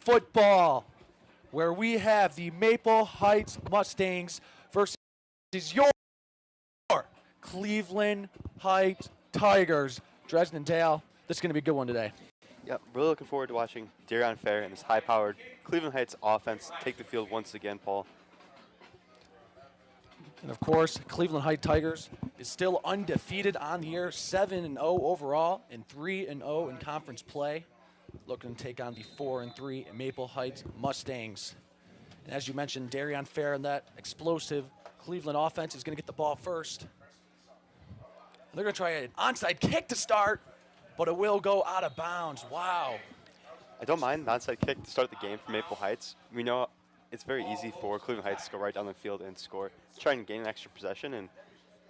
football, where we have the Maple Heights Mustangs versus your Cleveland Heights Tigers. Dresden and Dale, this is going to be a good one today. Yep, really looking forward to watching Darrion Fair and this high-powered Cleveland Heights offense take the field once again, Paul. And of course, Cleveland Heights Tigers is still undefeated on the year, 7-0 overall and 3-0 in conference play. Looking to take on the 4-3 Maple Heights Mustangs. And as you mentioned, Darrion Fair and that explosive Cleveland offense is going to get the ball first. And they're going to try an onside kick to start, but it will go out of bounds. Wow. I don't mind the onside kick to start the game for Maple Heights. We know it's very easy for Cleveland Heights to go right down the field and score. Try and gain an extra possession and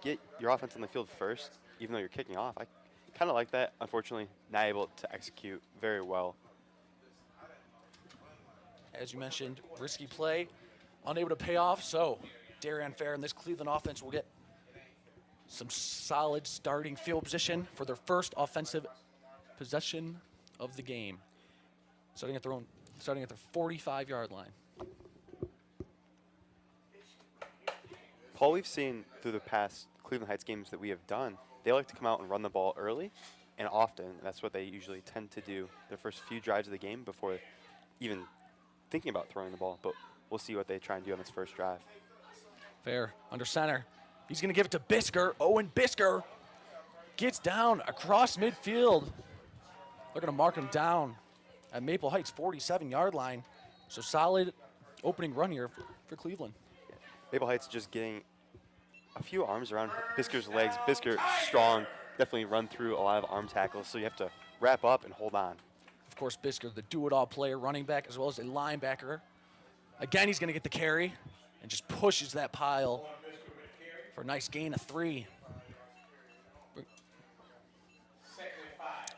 get your offense on the field first, even though you're kicking off. I kind of like that. Unfortunately, not able to execute very well. As you mentioned, risky play, unable to pay off. So Darrion Fair and this Cleveland offense will get some solid starting field position for their first offensive possession of the game. Starting at their 45-yard line. Paul, we've seen through the past Cleveland Heights games that we have done, they like to come out and run the ball early and often. That's what they usually tend to do their first few drives of the game before even thinking about throwing the ball. But we'll see what they try and do on this first drive. Fair, under center. He's going to give it to Bisker. Owen Bisker gets down across midfield. They're going to mark him down at Maple Heights' 47-yard line. So solid opening run here for Cleveland. Maple Heights just getting a few arms around Bisker's legs. Bisker, strong, definitely run through a lot of arm tackles, so you have to wrap up and hold on. Of course, Bisker, the do-it-all player, running back as well as a linebacker. Again, he's going to get the carry and just pushes that pile for a nice gain of 3.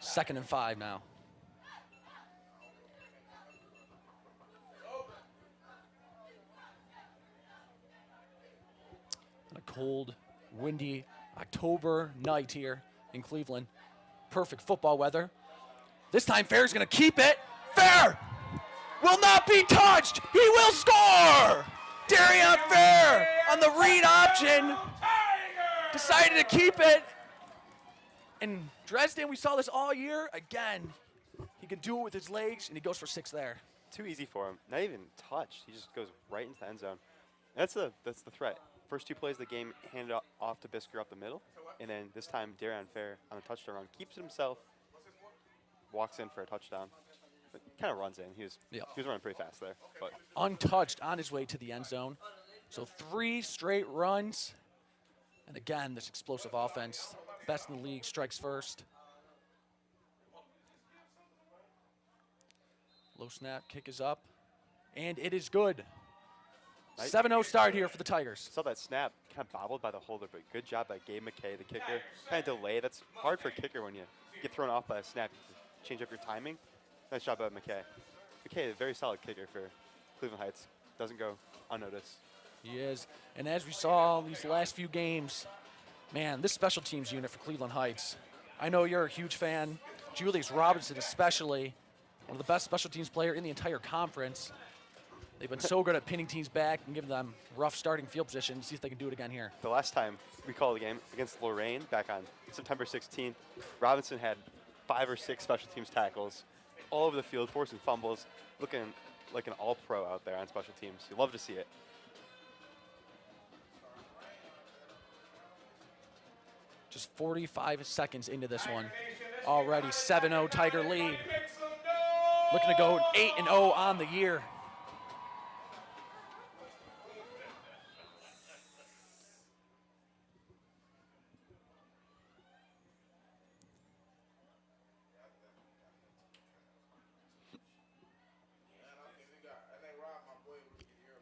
2nd and 5 now. On a cold, windy October night here in Cleveland. Perfect football weather. This time Fair's going to keep it. Fair will not be touched. He will score. Darrion Fair on the read option decided to keep it. And Dresden, we saw this all year. Again, he can do it with his legs, and he goes for 6 there. Too easy for him. Not even touched. He just goes right into the end zone. That's the threat. First 2 plays of the game, handed off to Bisker up the middle. And then this time, Darrion Fair on a touchdown run keeps it himself, walks in for a touchdown. But kind of runs in. He was running pretty fast there. But untouched on his way to the end zone. So 3 straight runs. And again, this explosive offense, best in the league, strikes first. Low snap, kick is up, and it is good. 7-0 start here for the Tigers. Saw that snap kind of bobbled by the holder, but good job by Gabe McKay, the kicker. Kind of delay. That's hard for a kicker when you get thrown off by a snap. You have to change up your timing. Nice job by McKay. McKay, a very solid kicker for Cleveland Heights. Doesn't go unnoticed. He is. And as we saw these last few games, man, this special teams unit for Cleveland Heights, I know you're a huge fan. Julius Robinson especially, one of the best special teams player in the entire conference. They've been so good at pinning teams back and giving them rough starting field position. See if they can do it again here. The last time we called the game against Lorraine back on September 16th, Robinson had 5 or 6 special teams tackles all over the field, forcing fumbles, looking like an all-pro out there on special teams. You love to see it. Just 45 seconds into this one. Already 7-0 Tiger lead. Looking to go 8-0 on the year.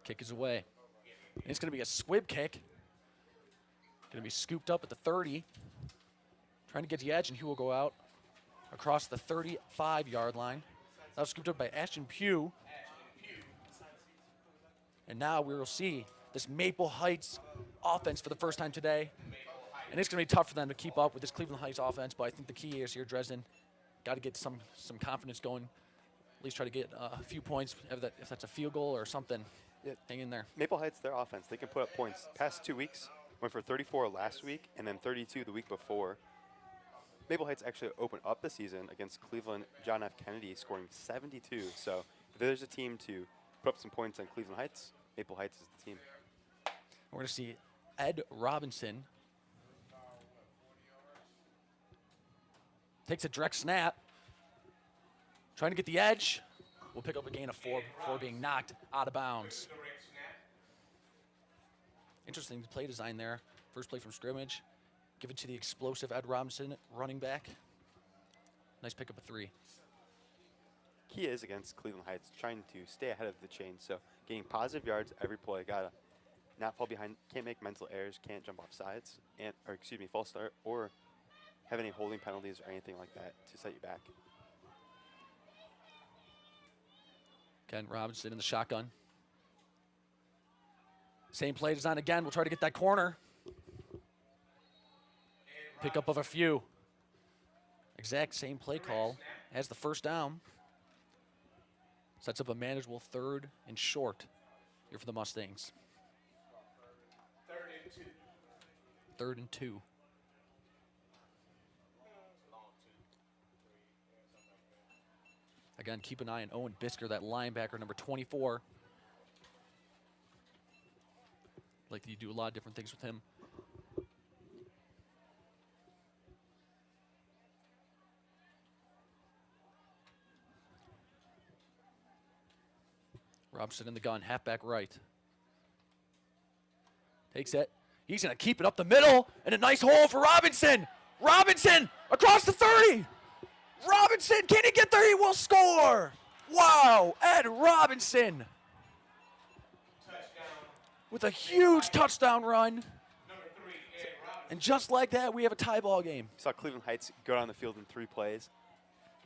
Kick is away. And it's going to be a squib kick. Going to be scooped up at the 30. Trying to get the edge, and he will go out across the 35-yard line. That was scooped up by Ashton Pugh. And now we will see this Maple Heights offense for the first time today. And it's going to be tough for them to keep up with this Cleveland Heights offense, but I think the key is here, Dresden, got to get some confidence going. at least try to get a few points, if that's a field goal or something. Yeah. Hang in there. Maple Heights, their offense, they can put up points. Past 2 weeks, went for 34 last week and then 32 the week before. Maple Heights actually opened up the season against Cleveland John F. Kennedy, scoring 72. So if there's a team to put up some points on Cleveland Heights, Maple Heights is the team. We're going to see Ed Robinson. Takes a direct snap. Trying to get the edge. We'll pick up a gain of 4 before being knocked out of bounds. Interesting play design there. First play from scrimmage. Give it to the explosive Ed Robinson, running back. Nice pick up of 3. Key is against Cleveland Heights, trying to stay ahead of the chain. So getting positive yards every play. Gotta not fall behind. Can't make mental errors. Can't jump off sides. False start or have any holding penalties or anything like that to set you back. Again, Robinson in the shotgun. Same play design again. We'll try to get that corner. Pick up of a few. Exact same play call as the first down. Sets up a manageable 3rd and short here for the Mustangs. 3rd and 2. Again, keep an eye on Owen Bisker, that linebacker, number 24. Like you do a lot of different things with him. Robinson in the gun, halfback right. Takes it. He's going to keep it up the middle, and a nice hole for Robinson. Robinson across the 30. Robinson, can he get there? He will score. Wow, Ed Robinson. With a huge touchdown run. And just like that, we have a tie ball game. Saw Cleveland Heights go down the field in 3 plays.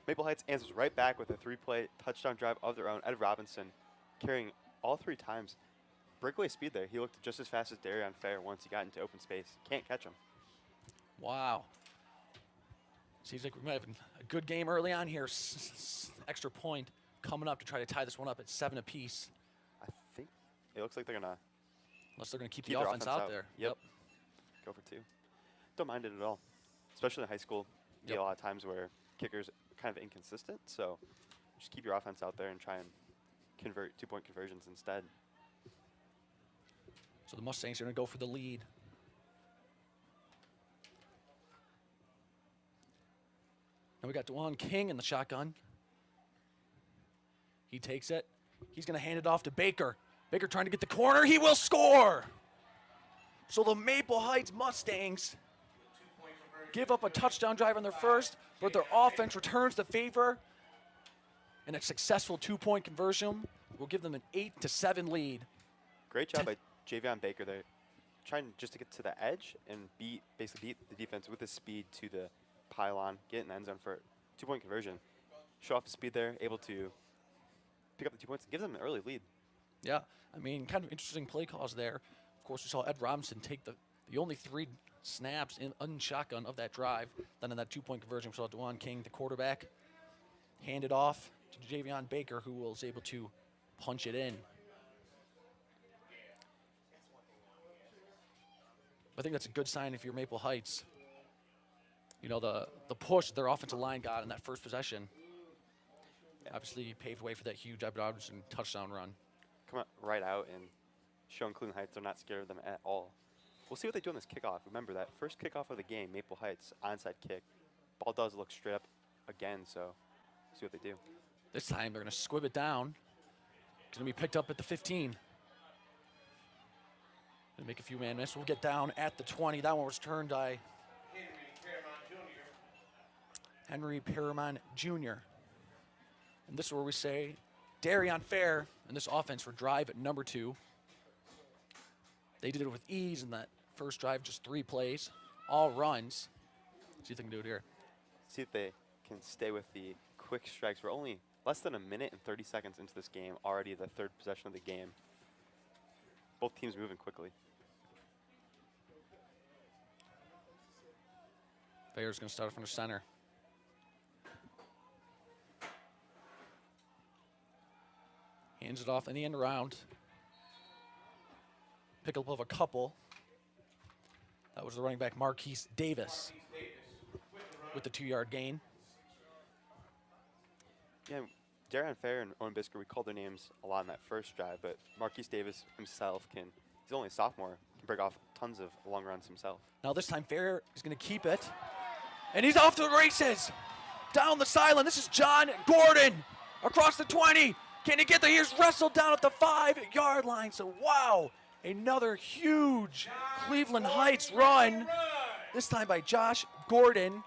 Maple Heights answers right back with a 3-play touchdown drive of their own. Ed Robinson carrying all 3 times. Breakaway speed there. He looked just as fast as Darian Fair once he got into open space. Can't catch him. Wow. Seems like we might have a good game early on here. Extra point coming up to try to tie this one up at 7 apiece. I think it looks like they're going to. Unless they're going to keep the their offense out there. Yep. Go for 2. Don't mind it at all. Especially in high school, you get a lot of times where kickers kind of inconsistent. So just keep your offense out there and try and convert 2-point conversions instead. So the Mustangs are going to go for the lead. Now we got Dewan King in the shotgun. He takes it. He's going to hand it off to Baker. Baker trying to get the corner. He will score. So the Maple Heights Mustangs give up a touchdown drive on their first, but their offense returns the favor. And a successful 2-point conversion will give them an 8-7 lead. Great job by Jvm Baker there, trying just to get to the edge and basically beat the defense with his speed to the pylon, get in the end zone for a 2-point conversion. Show off his speed there, able to pick up the 2 points, and give them an early lead. Yeah, I mean, kind of interesting play calls there. Of course, we saw Ed Robinson take the only 3 snaps in shotgun of that drive. Then in that 2-point conversion, we saw Dewan King, the quarterback, hand it off to Jvm Baker, who was able to punch it in. I think that's a good sign if you're Maple Heights. You know, the push their offensive line got in that first possession obviously paved way for that huge Ed Robinson touchdown run. Come right out and showing Cleveland Heights they're not scared of them at all. We'll see what they do on this kickoff. Remember that first kickoff of the game, Maple Heights, onside kick. Ball does look straight up again, so see what they do. This time they're going to squib it down. It's going to be picked up at the 15. Gonna make a few man miss. We'll get down at the 20. That one was turned by Henry Paramount Jr. And this is where we say Darian Fair and this offense for drive at number 2. They did it with ease in that first drive, just 3 plays, all runs. See if they can do it here. See if they can stay with the quick strikes. We're only less than a minute and 30 seconds into this game, already the 3rd possession of the game. Both teams moving quickly. Fair's going to start from the center. Hands it off in the end round. Pick up of a couple. That was the running back Marquis Davis with the 2-yard gain. Yeah, Darren Fair and Owen Bisker, we called their names a lot in that first drive, but Marquis Davis himself he's only a sophomore, can break off tons of long runs himself. Now this time Fair is going to keep it. And he's off to the races. Down the sideline. This is John Gordon across the 20. Can he get there? He's wrestled down at the 5-yard line. So, wow, another huge Cleveland Heights run. This time by Josh Gordon.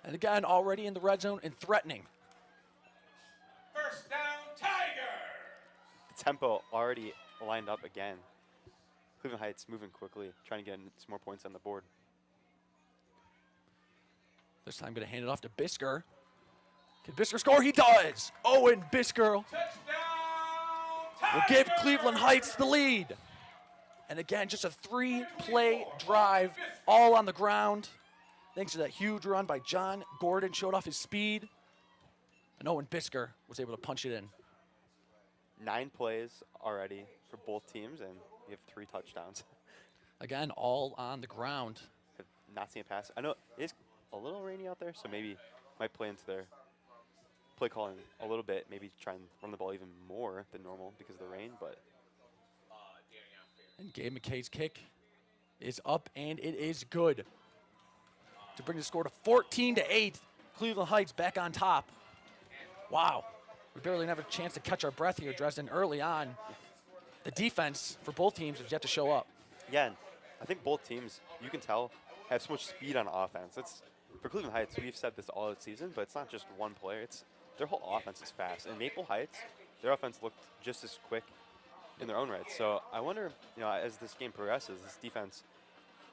And again, already in the red zone and threatening. First down, Tiger. The tempo already lined up again. Cleveland Heights moving quickly, trying to get some more points on the board. This time going to hand it off to Bisker. Can Bisker score? He does. Owen Bisker will give Cleveland Heights the lead. And again, just a 3-play drive, all on the ground. Thanks to that huge run by John Gordon, showed off his speed. And Owen Bisker was able to punch it in. 9 plays already for both teams, and we have 3 touchdowns. Again, all on the ground. Have not seen a pass. I know it is a little rainy out there, so maybe might play into their play calling a little bit. Maybe try and run the ball even more than normal because of the rain. But And Gabe McKay's kick is up, and it is good to bring the score to 14-8. Cleveland Heights back on top. Wow. We barely have a chance to catch our breath here, Dresden, early on. The defense for both teams has yet to show up. yeah, and I think both teams, you can tell, have so much speed on offense. It's for Cleveland Heights, we've said this all season, but it's not just one player. It's their whole offense is fast. And Maple Heights, their offense looked just as quick in their own right. So I wonder, as this game progresses, this defense,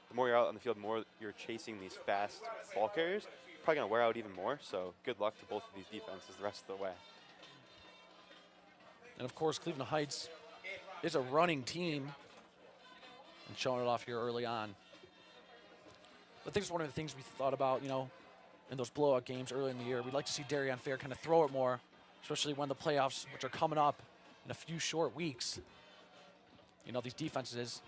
the more you're out on the field, the more you're chasing these fast ball carriers, probably going to wear out even more. So good luck to both of these defenses the rest of the way. And of course, Cleveland Heights is a running team and showing it off here early on. I think it's one of the things we thought about, in those blowout games early in the year. We'd like to see Darien Fair kind of throw it more, especially when the playoffs, which are coming up in a few short weeks. These defenses,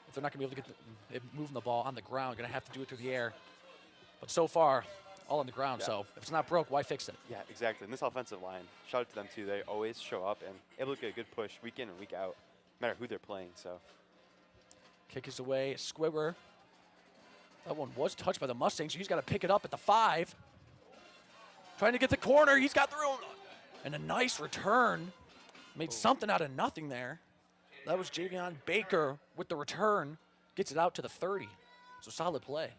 if they're not going to be able to get moving the ball on the ground, going to have to do it through the air. But so far, all on the ground. Yeah. So if it's not broke, why fix it? Yeah, exactly. And this offensive line, shout out to them too. They always show up and able to get a good push week in and week out, no matter who they're playing. So kick is away. Squibber. That one was touched by the Mustangs. So he's got to pick it up at the 5. Trying to get the corner. He's got through. And a nice return. Made something out of nothing there. That was Jvm Baker with the return. Gets it out to the 30. So solid play.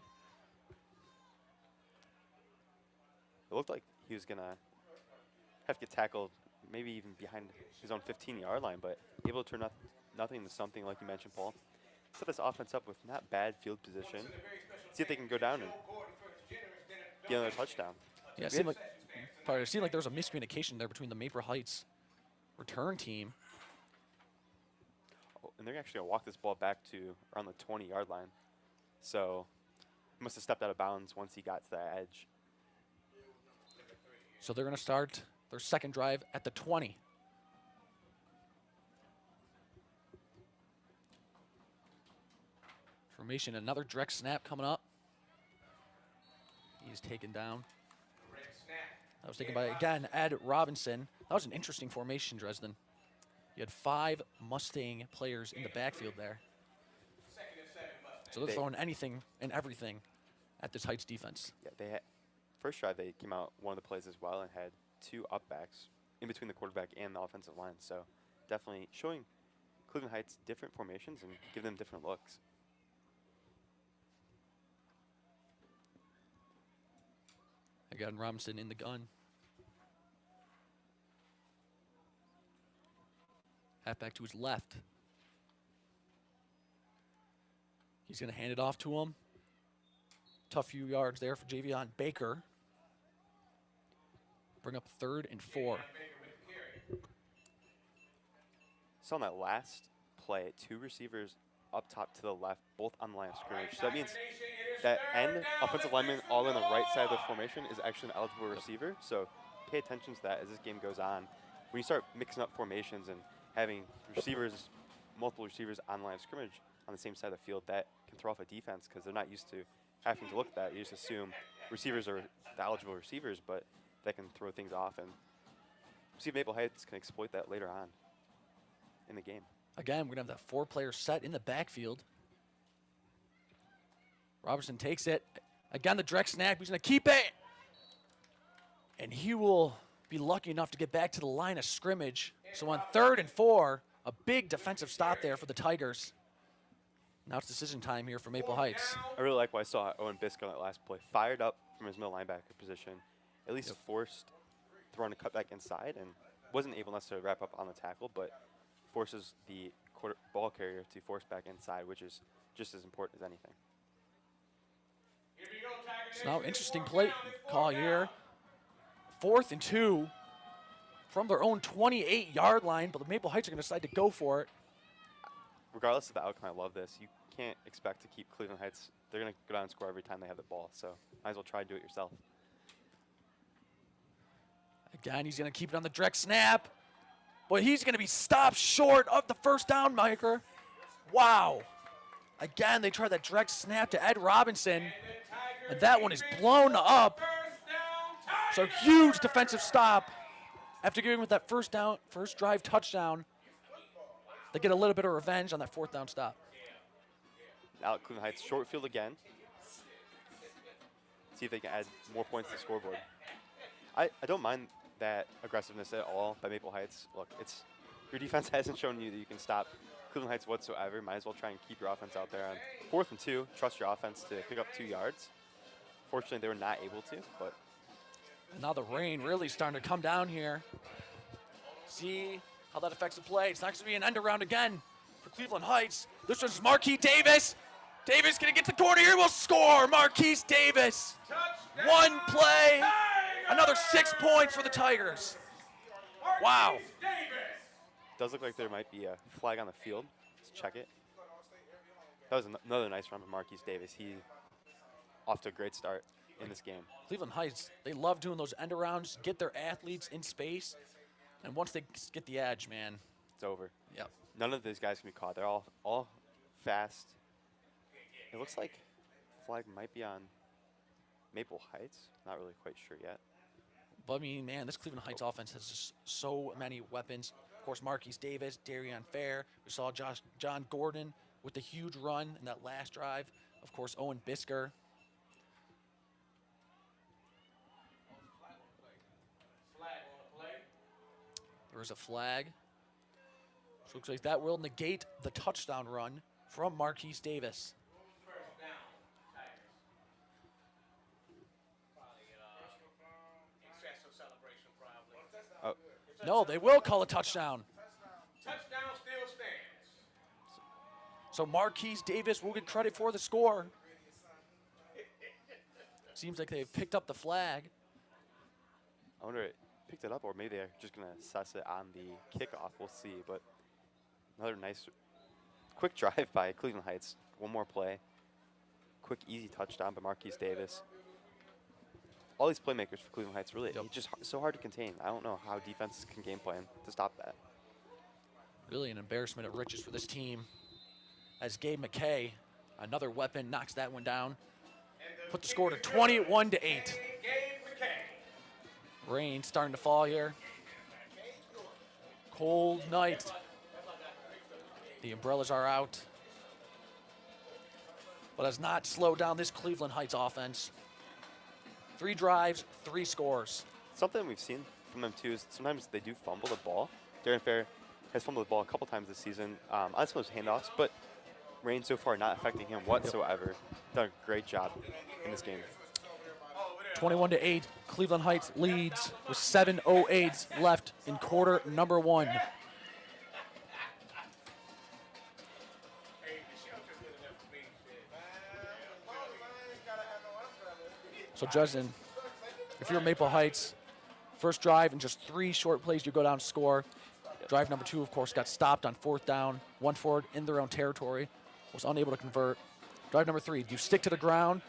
It looked like he was going to have to get tackled maybe even behind his own 15-yard line, but able to turn nothing into something like you mentioned, Paul. Set this offense up with not bad field position. See if they can go down and get another touchdown. Yeah, it seemed like there was a miscommunication there between the Maple Heights return team. Oh, and they're actually going to walk this ball back to around the 20-yard line. So he must have stepped out of bounds once he got to that edge. So they're going to start their second drive at the 20. Formation, another direct snap coming up. He's taken down. That was taken by, again, Ed Robinson. That was an interesting formation, Dresden. You had 5 Mustang players in the backfield there. So they're throwing anything and everything at this Heights defense. Yeah, they had, first drive they came out one of the plays as well and had 2 upbacks in between the quarterback and the offensive line. So definitely showing Cleveland Heights different formations and give them different looks. Again, Robinson in the gun. Halfback to his left. He's going to hand it off to him. Tough few yards there for Jvm Baker. Bring up 3rd and 4. So on that last play, 2 receivers up top to the left, both on the line of scrimmage. So that means that end offensive lineman all on the right side of the formation is actually an eligible receiver. So pay attention to that as this game goes on. when you start mixing up formations and having multiple receivers on the line of scrimmage on the same side of the field, that can throw off a defense because they're not used to having to look at that. You just assume receivers are the eligible receivers, but that can throw things off. And see if Maple Heights can exploit that later on in the game. Again, we're going to have that 4-player set in the backfield. Robertson takes it. Again, the direct snap. He's going to keep it. And he will be lucky enough to get back to the line of scrimmage. So on 3rd and 4, a big defensive stop there for the Tigers. Now it's decision time here for Maple Heights. I really like what I saw Owen Bisk on that last play. Fired up from his middle linebacker position. At least forced the run to cut back inside and wasn't able necessarily to wrap up on the tackle, but forces the ball carrier to force back inside, which is just as important as anything. So now interesting play call here. 4th and 2 from their own 28-yard line, but the Maple Heights are going to decide to go for it. Regardless of the outcome, I love this. You can't expect to keep Cleveland Heights. They're going to go down and score every time they have the ball, so might as well try to do it yourself. Again, he's going to keep it on the direct snap, but he's going to be stopped short of the first down marker. Wow. Again, they tried that direct snap to Ed Robinson, and that one is blown up. So huge defensive stop. After giving with that first drive touchdown, they get a little bit of revenge on that 4th down stop. Now Cleveland Heights short field again. See if they can add more points to the scoreboard. I don't mind that aggressiveness at all by Maple Heights. Look, your defense hasn't shown you that you can stop Cleveland Heights whatsoever. Might as well try and keep your offense out there on 4th and 2. Trust your offense to pick up 2 yards. Fortunately, they were not able to, but. And now the rain really starting to come down here. See how that affects the play. It's not going to be an end around again for Cleveland Heights. This one's Marquis Davis. Davis going to get to the corner here. Will score. Marquis Davis. One play. Another 6 points for the Tigers. Wow. Does look like there might be a flag on the field. Let's check it. That was another nice run from Marquis Davis. He off to a great start in this game. Cleveland Heights, they love doing those end arounds, get their athletes in space, and once they get the edge, man, it's over. Yep. None of these guys can be caught. They're all fast. It looks like flag might be on Maple Heights. Not really quite sure yet. But I mean, man, this Cleveland Heights offense has just so many weapons. Of course, Marquis Davis, Darian Fair. We saw John Gordon with the huge run in that last drive. Of course, Owen Bisker. There's a flag. So looks like that will negate the touchdown run from Marquis Davis. Oh. No, they will call a touchdown. Touchdown still stands. So Marquis Davis will get credit for the score. Seems like they've picked up the flag. I wonder if it picked it up, or maybe they're just going to assess it on the kickoff. We'll see. But another nice, quick drive by Cleveland Heights. One more play. Quick, easy touchdown by Marquis Davis. All these playmakers for Cleveland Heights, really, it's just so hard to contain. I don't know how defenses can game plan to stop that. Really an embarrassment of riches for this team. As Gabe McKay, another weapon, knocks that one down. Put the score to 21-8. Rain starting to fall here. Cold night. The umbrellas are out. But has not slowed down this Cleveland Heights offense. 3 drives, 3 scores. Something we've seen from them, too, is sometimes they do fumble the ball. Darren Fair has fumbled the ball a couple times this season on some of his handoffs, but rain so far not affecting him whatsoever. Done a great job in this game. 21-8, Cleveland Heights leads with 7:08 left in quarter number 1. So Justin, if you're Maple Heights, first drive in just 3 short plays, you go down and score. Drive number 2, of course, got stopped on 4th down, 1 forward in their own territory, was unable to convert. Drive number 3, do you stick to the ground?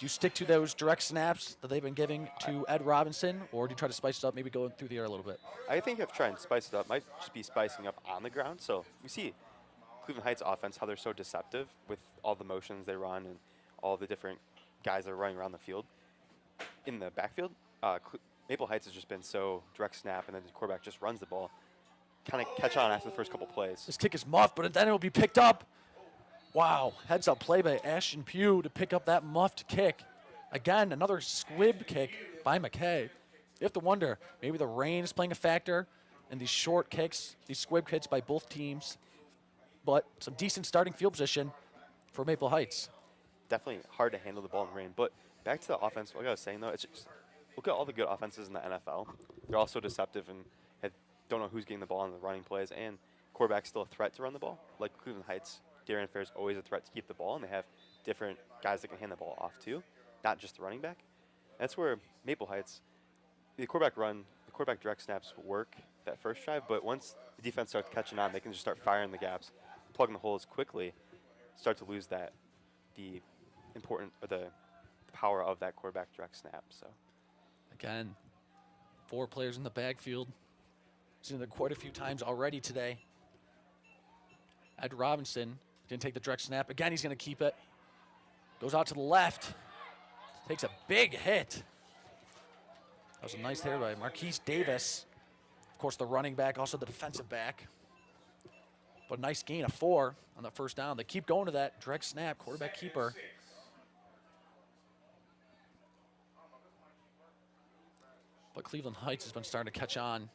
you stick to those direct snaps that they've been giving to Ed Robinson, or do you try to spice it up, maybe going through the air a little bit? I think if trying to spice it up might just be spicing up on the ground. So we see Cleveland Heights offense, how they're so deceptive with all the motions they run and all the different guys that are running around the field. In the backfield, Maple Heights has just been so direct snap, and then the quarterback just runs the ball. Kind of catch on after the first couple plays. This kick is muffed, but then it will be picked up. Wow, heads up play by Ashton Pugh to pick up that muffed kick. Again, another squib kick by McKay. You have to wonder, maybe the rain is playing a factor in these short kicks, these squib kicks by both teams. But some decent starting field position for Maple Heights. Definitely hard to handle the ball in the rain. But back to the offense, like I was saying, though, it's just, look at all the good offenses in the NFL. They're all so deceptive and don't know who's getting the ball on the running plays, and quarterback's still a threat to run the ball. Like Cleveland Heights, Darren Fair's always a threat to keep the ball, and they have different guys that can hand the ball off to, not just the running back. That's where Maple Heights, the quarterback direct snaps work that first drive, but once the defense starts catching on, they can just start firing the gaps, plugging the holes quickly, start to lose the power of that quarterback direct snap. So again, 4 players in the backfield. Seen it quite a few times already today. Ed Robinson didn't take the direct snap. Again, he's going to keep it. Goes out to the left. Takes a big hit. That was a nice hit by Marquis Davis. Of course, the running back, also the defensive back. But a nice gain of 4 on the first down. They keep going to that direct snap, quarterback keeper. But Cleveland Heights has been starting to catch on.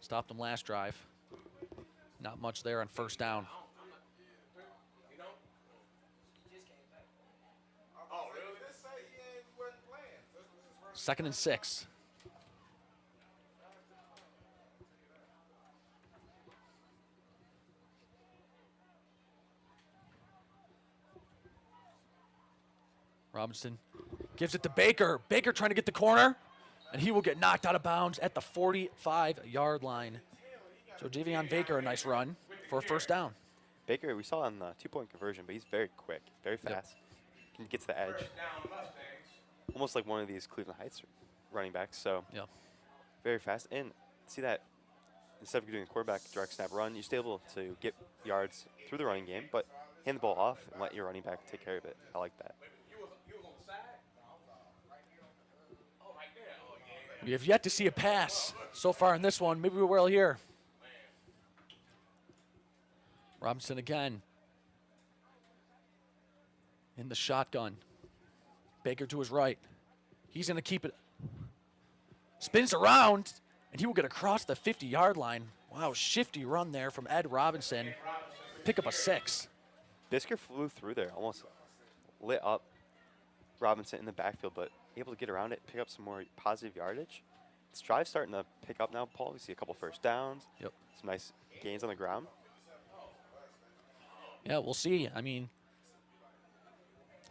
Stopped them last drive. Not much there on first down. Second and 6. Robinson gives it to Baker. Baker trying to get the corner, and he will get knocked out of bounds at the 45-yard line. So Jvm Baker, a nice run for a first down. Baker, we saw on the 2-point conversion, but he's very quick, very fast. Can get to the edge. Almost like one of these Cleveland Heights running backs. So very fast. And see that instead of doing a quarterback direct snap run, you're still able to get yards through the running game, but hand the ball off and let your running back take care of it. I like that. We have yet to see a pass so far in this one. Maybe we will here. Robinson again in the shotgun. Baker to his right. He's going to keep it. Spins around, and he will get across the 50-yard line. Wow, shifty run there from Ed Robinson. Pick up a 6. Bisker flew through there, almost lit up Robinson in the backfield, but able to get around it, pick up some more positive yardage. This drive's starting to pick up now, Paul. We see a couple first downs. Yep. Some nice gains on the ground. Yeah, we'll see. I mean,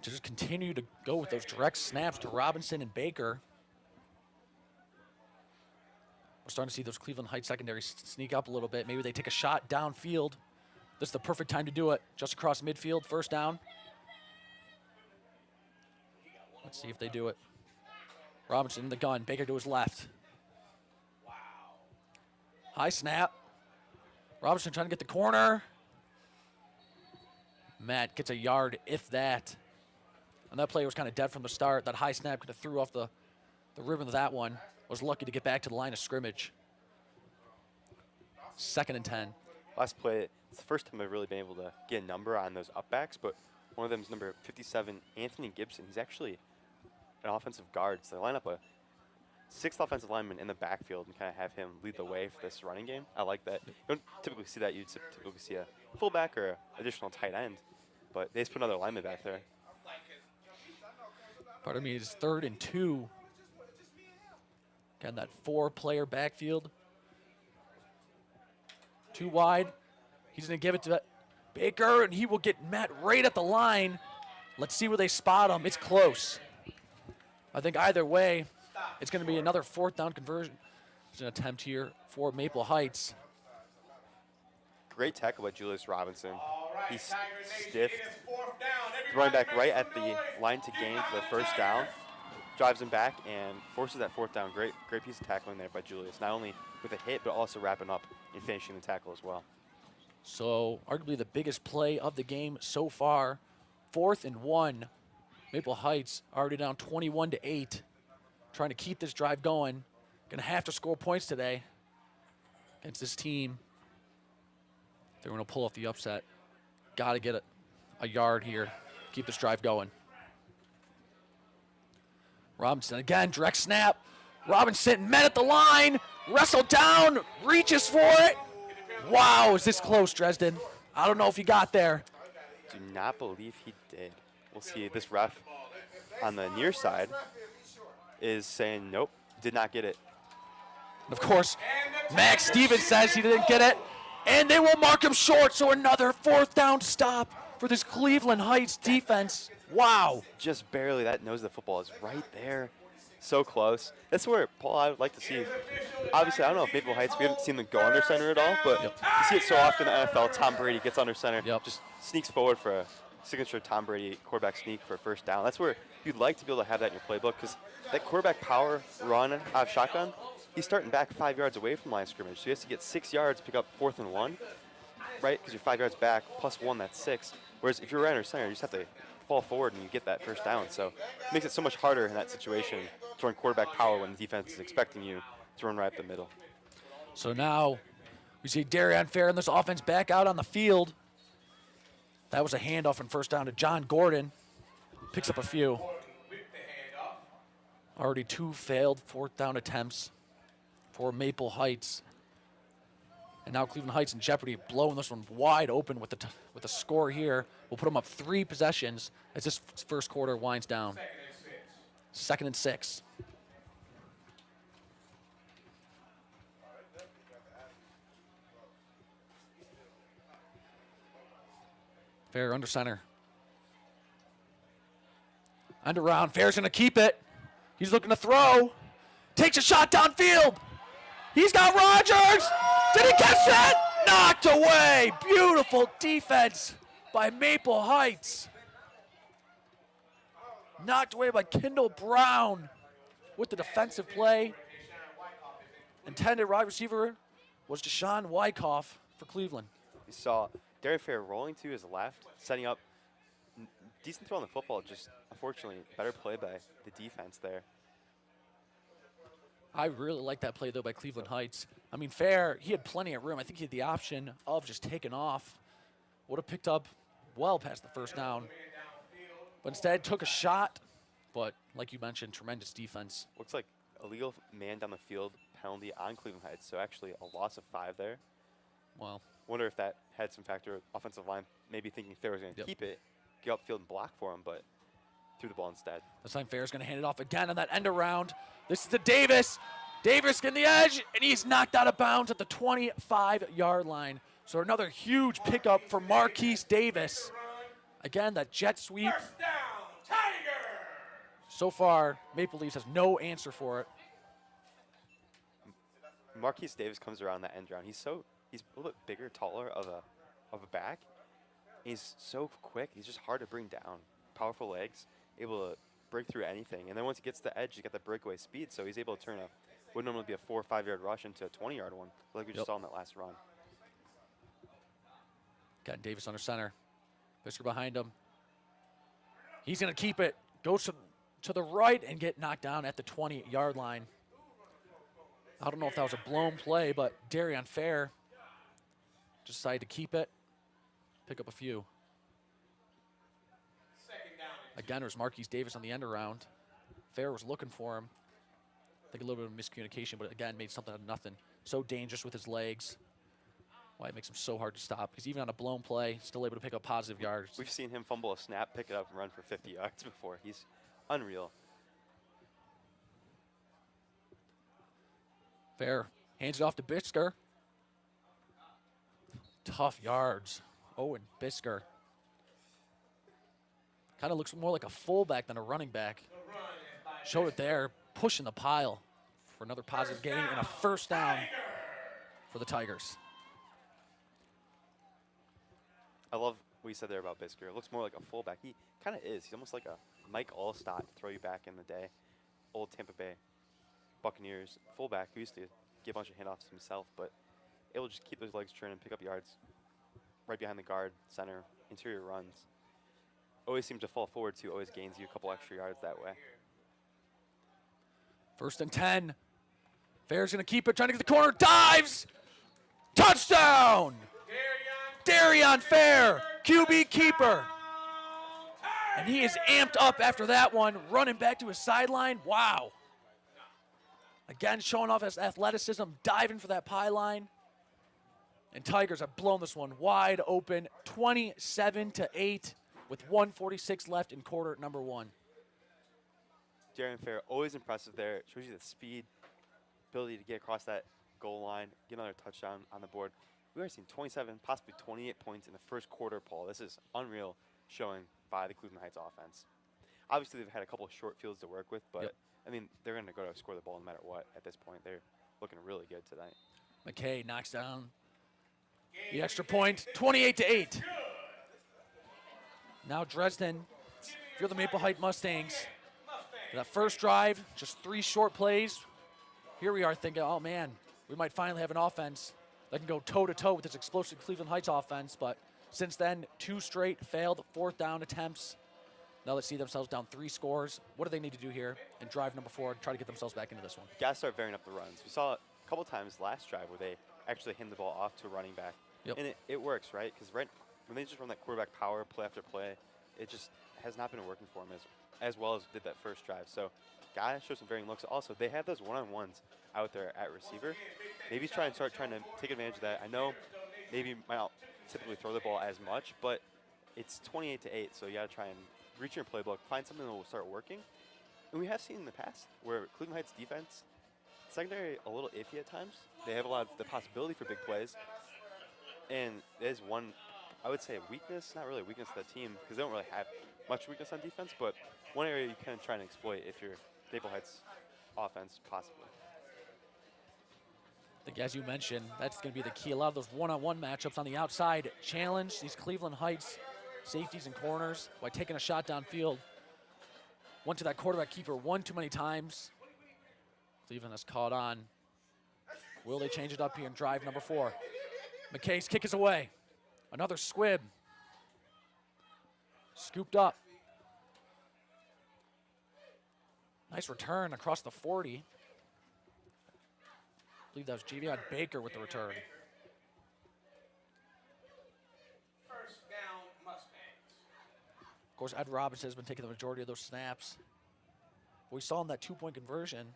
to just continue to go with those direct snaps to Robinson and Baker. We're starting to see those Cleveland Heights secondaries sneak up a little bit. Maybe they take a shot downfield. This is the perfect time to do it. Just across midfield, first down. Let's see if they do it. Robinson in the gun. Baker to his left. High snap. Robinson trying to get the corner. Matt gets a yard, if that. And that play was kind of dead from the start. That high snap could have threw off the ribbon of that one. Was lucky to get back to the line of scrimmage. 2nd and 10. Last play, it's the first time I've really been able to get a number on those upbacks, but one of them is number 57, Anthony Gibson. He's actually an offensive guard, so they line up a 6th offensive lineman in the backfield and kind of have him lead the way for this running game. I like that. You don't typically see that. You'd typically see a fullback or an additional tight end, but they just put another lineman back there. Pardon me, it's 3rd and 2. Got that 4-player backfield. 2 wide. He's going to give it to Baker, and he will get met right at the line. Let's see where they spot him. It's close. I think either way, it's going to be another 4th down conversion. It's an attempt here for Maple Heights. Great tackle by Julius Robinson. He's Tiger Nation, stiff. it is fourth down. Running back Everybody right make at some the noise. line to gain for the Kick first off down. Tigers. Drives him back and forces that fourth down. Great piece of tackling there by Julius. Not only with a hit, but also wrapping up and finishing the tackle as well. So arguably the biggest play of the game so far. 4th and 1. Maple Heights already down 21-8. Trying to keep this drive going. Going to have to score points today against this team. They're going to pull off the upset. Got to get a yard here. Keep this drive going. Robinson again, direct snap. Robinson met at the line, wrestled down, reaches for it. Wow, is this close, Dresden? I don't know if he got there. Do not believe he did. We'll see. This ref on the near side is saying, nope, did not get it. Of course, Max Stevens says he didn't get it, and they will mark him short, so another 4th down stop for this Cleveland Heights defense. Wow. Just barely. That nose of the football is right there. So close. That's where, Paul, I would like to see. Obviously, I don't know if Maple Heights, we haven't seen them go under center at all, but you see it so often in the NFL. Tom Brady gets under center, just sneaks forward for a signature Tom Brady quarterback sneak for a first down. That's where you'd like to be able to have that in your playbook, because that quarterback power run out of shotgun, he's starting back 5 yards away from line of scrimmage. So he has to get 6 yards, pick up 4th and 1, right? Because you're 5 yards back, plus 1, that's 6. Whereas if you're right under center, you just have to fall forward and you get that first down. So it makes it so much harder in that situation to run quarterback power when the defense is expecting you to run right up the middle. So now we see Darian Fair and this offense back out on the field. That was a handoff and first down to John Gordon. Picks up a few. Already 2 failed 4th down attempts for Maple Heights. And now Cleveland Heights in jeopardy, blowing this one wide open with the score here. We'll put them up 3 possessions as this first quarter winds down. 2nd and 6. Fair under center. End around. Fair's going to keep it. He's looking to throw. Takes a shot downfield. He's got Rogers. Did he catch it? Knocked away. Beautiful defense by Maple Heights. Knocked away by Kendall Brown with the defensive play. Intended wide receiver was Deshaun Wyckoff for Cleveland. You saw Darian Fair rolling to his left, setting up decent throw on the football, just unfortunately better play by the defense there. I really like that play, though, by Cleveland Heights. I mean, Fair, he had plenty of room. I think he had the option of just taking off. Would have picked up well past the first down. But instead took a shot. But like you mentioned, tremendous defense. Looks like illegal man down the field penalty on Cleveland Heights, so actually a loss of 5 there. Wow. Wonder if that had some factor. Offensive line maybe thinking Fair was going to keep it, get upfield and block for him, but threw the ball instead. This time Fair's going to hand it off again on that end around. This is to Davis. Davis getting the edge, and he's knocked out of bounds at the 25-yard line. So another huge pickup for Marquis Davis. Again, that jet sweep. First down, Tigers. So far, Maple Leafs has no answer for it. Marquis Davis comes around that end round. He's a little bit bigger, taller of a back. He's so quick. He's just hard to bring down. Powerful legs, able to break through anything. And then once he gets to the edge, he's got that breakaway speed, so he's able to turn would normally be a 4 or 5 yard rush into a 20-yard one, like we just saw in that last run. Got Davis under center. Fisker behind him. He's going to keep it. Goes to the right and get knocked down at the 20-yard line. I don't know if that was a blown play, but Darian Fair decided to keep it, pick up a few. Again, there's Marquis Davis on the end around. Fair was looking for him. I think a little bit of miscommunication, but again, made something out of nothing. So dangerous with his legs. Why it makes him so hard to stop. He's even on a blown play, still able to pick up positive yards. We've seen him fumble a snap, pick it up, and run for 50 yards before. He's unreal. Fair hands it off to Bisker. Tough yards. Owen Bisker. Kind of looks more like a fullback than a running back. Showed it there, pushing the pile for another positive gain and a first down for the Tigers. I love what you said there about Bisker. It looks more like a fullback. He kind of is. He's almost like a Mike Allstott to throw you back in the day. Old Tampa Bay Buccaneers fullback who used to get a bunch of handoffs himself, but able to just keep those legs churning, pick up yards right behind the guard, center, interior runs. Always seems to fall forward too. Always gains you a couple extra yards that way. 1st and 10. Fair's going to keep it, trying to get the corner, dives! Touchdown! Darion Fair, QB keeper. And he is amped up after that one, running back to his sideline. Wow. Again, showing off his athleticism, diving for that pylon. And Tigers have blown this one wide open, 27-8, with 1:46 left in quarter number 1. Darion Fair, always impressive there. Shows you the speed, ability to get across that goal line, get another touchdown on the board. We are seeing 27, possibly 28 points in the first quarter, Paul. This is unreal showing by the Cleveland Heights offense. Obviously, they've had a couple of short fields to work with, but, Yep. I mean, they're going to go to score the ball no matter what at this point. They're looking really good tonight. McKay knocks down the extra point, 28-8. Now Dresden, if you're the Maple Heights Mustangs, that first drive, just 3 short plays. Here we are thinking, oh man, we might finally have an offense that can go toe-to-toe with this explosive Cleveland Heights offense, but since then, 2 straight failed 4th down attempts. Now they see themselves down 3 scores. What do they need to do here in drive number 4 to try to get themselves back into this one? Got to start varying up the runs. We saw a couple times last drive where they actually hand the ball off to a running back. Yep. And it works, right? Because when they just run that quarterback power play after play, it just has not been working for them as well as did that first drive. So got to show some varying looks. Also, they have those one-on-ones out there at receiver. Maybe start trying to take advantage of that. I know maybe might not typically throw the ball as much, but it's 28-8, so you got to try and reach your playbook, find something that will start working. And we have seen in the past where Cleveland Heights defense, secondary a little iffy at times. They have a lot of the possibility for big plays. And there's one, I would say, a weakness, not really a weakness of the team, because they don't really have much weakness on defense, but one area you can try and exploit if you're Maple Heights offense, possibly. I think, as you mentioned, that's going to be the key. A lot of those one-on-one matchups on the outside challenge these Cleveland Heights safeties and corners by taking a shot downfield. Went to that quarterback keeper one too many times. Cleveland has caught on. Will they change it up here in drive number 4? McKay's kick is away. Another squib. Scooped up. Nice return across the 40. I believe that was Jvm Baker with the return. First down, Mustangs. Of course, Ed Robinson has been taking the majority of those snaps. We saw in that 2-point conversion,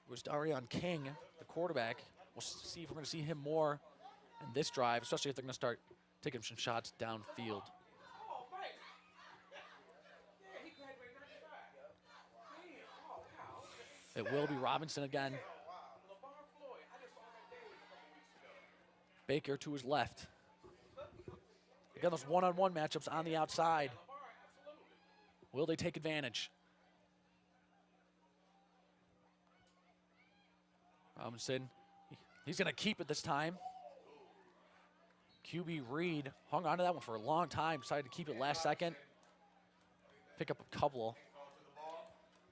it was Darion King, the quarterback. We'll see if we're going to see him more in this drive, especially if they're going to start taking some shots downfield. Oh, right. Yeah, he graduated 95. Damn, oh, wow. It will be Robinson again. LeVar Floyd, I just saw that day a couple weeks ago. Baker to his left. Again, those one-on-one matchups on the outside. Will they take advantage? Robinson, he's going to keep it this time. QB Reed hung on to that one for a long time, decided to keep it last second. Pick up a couple.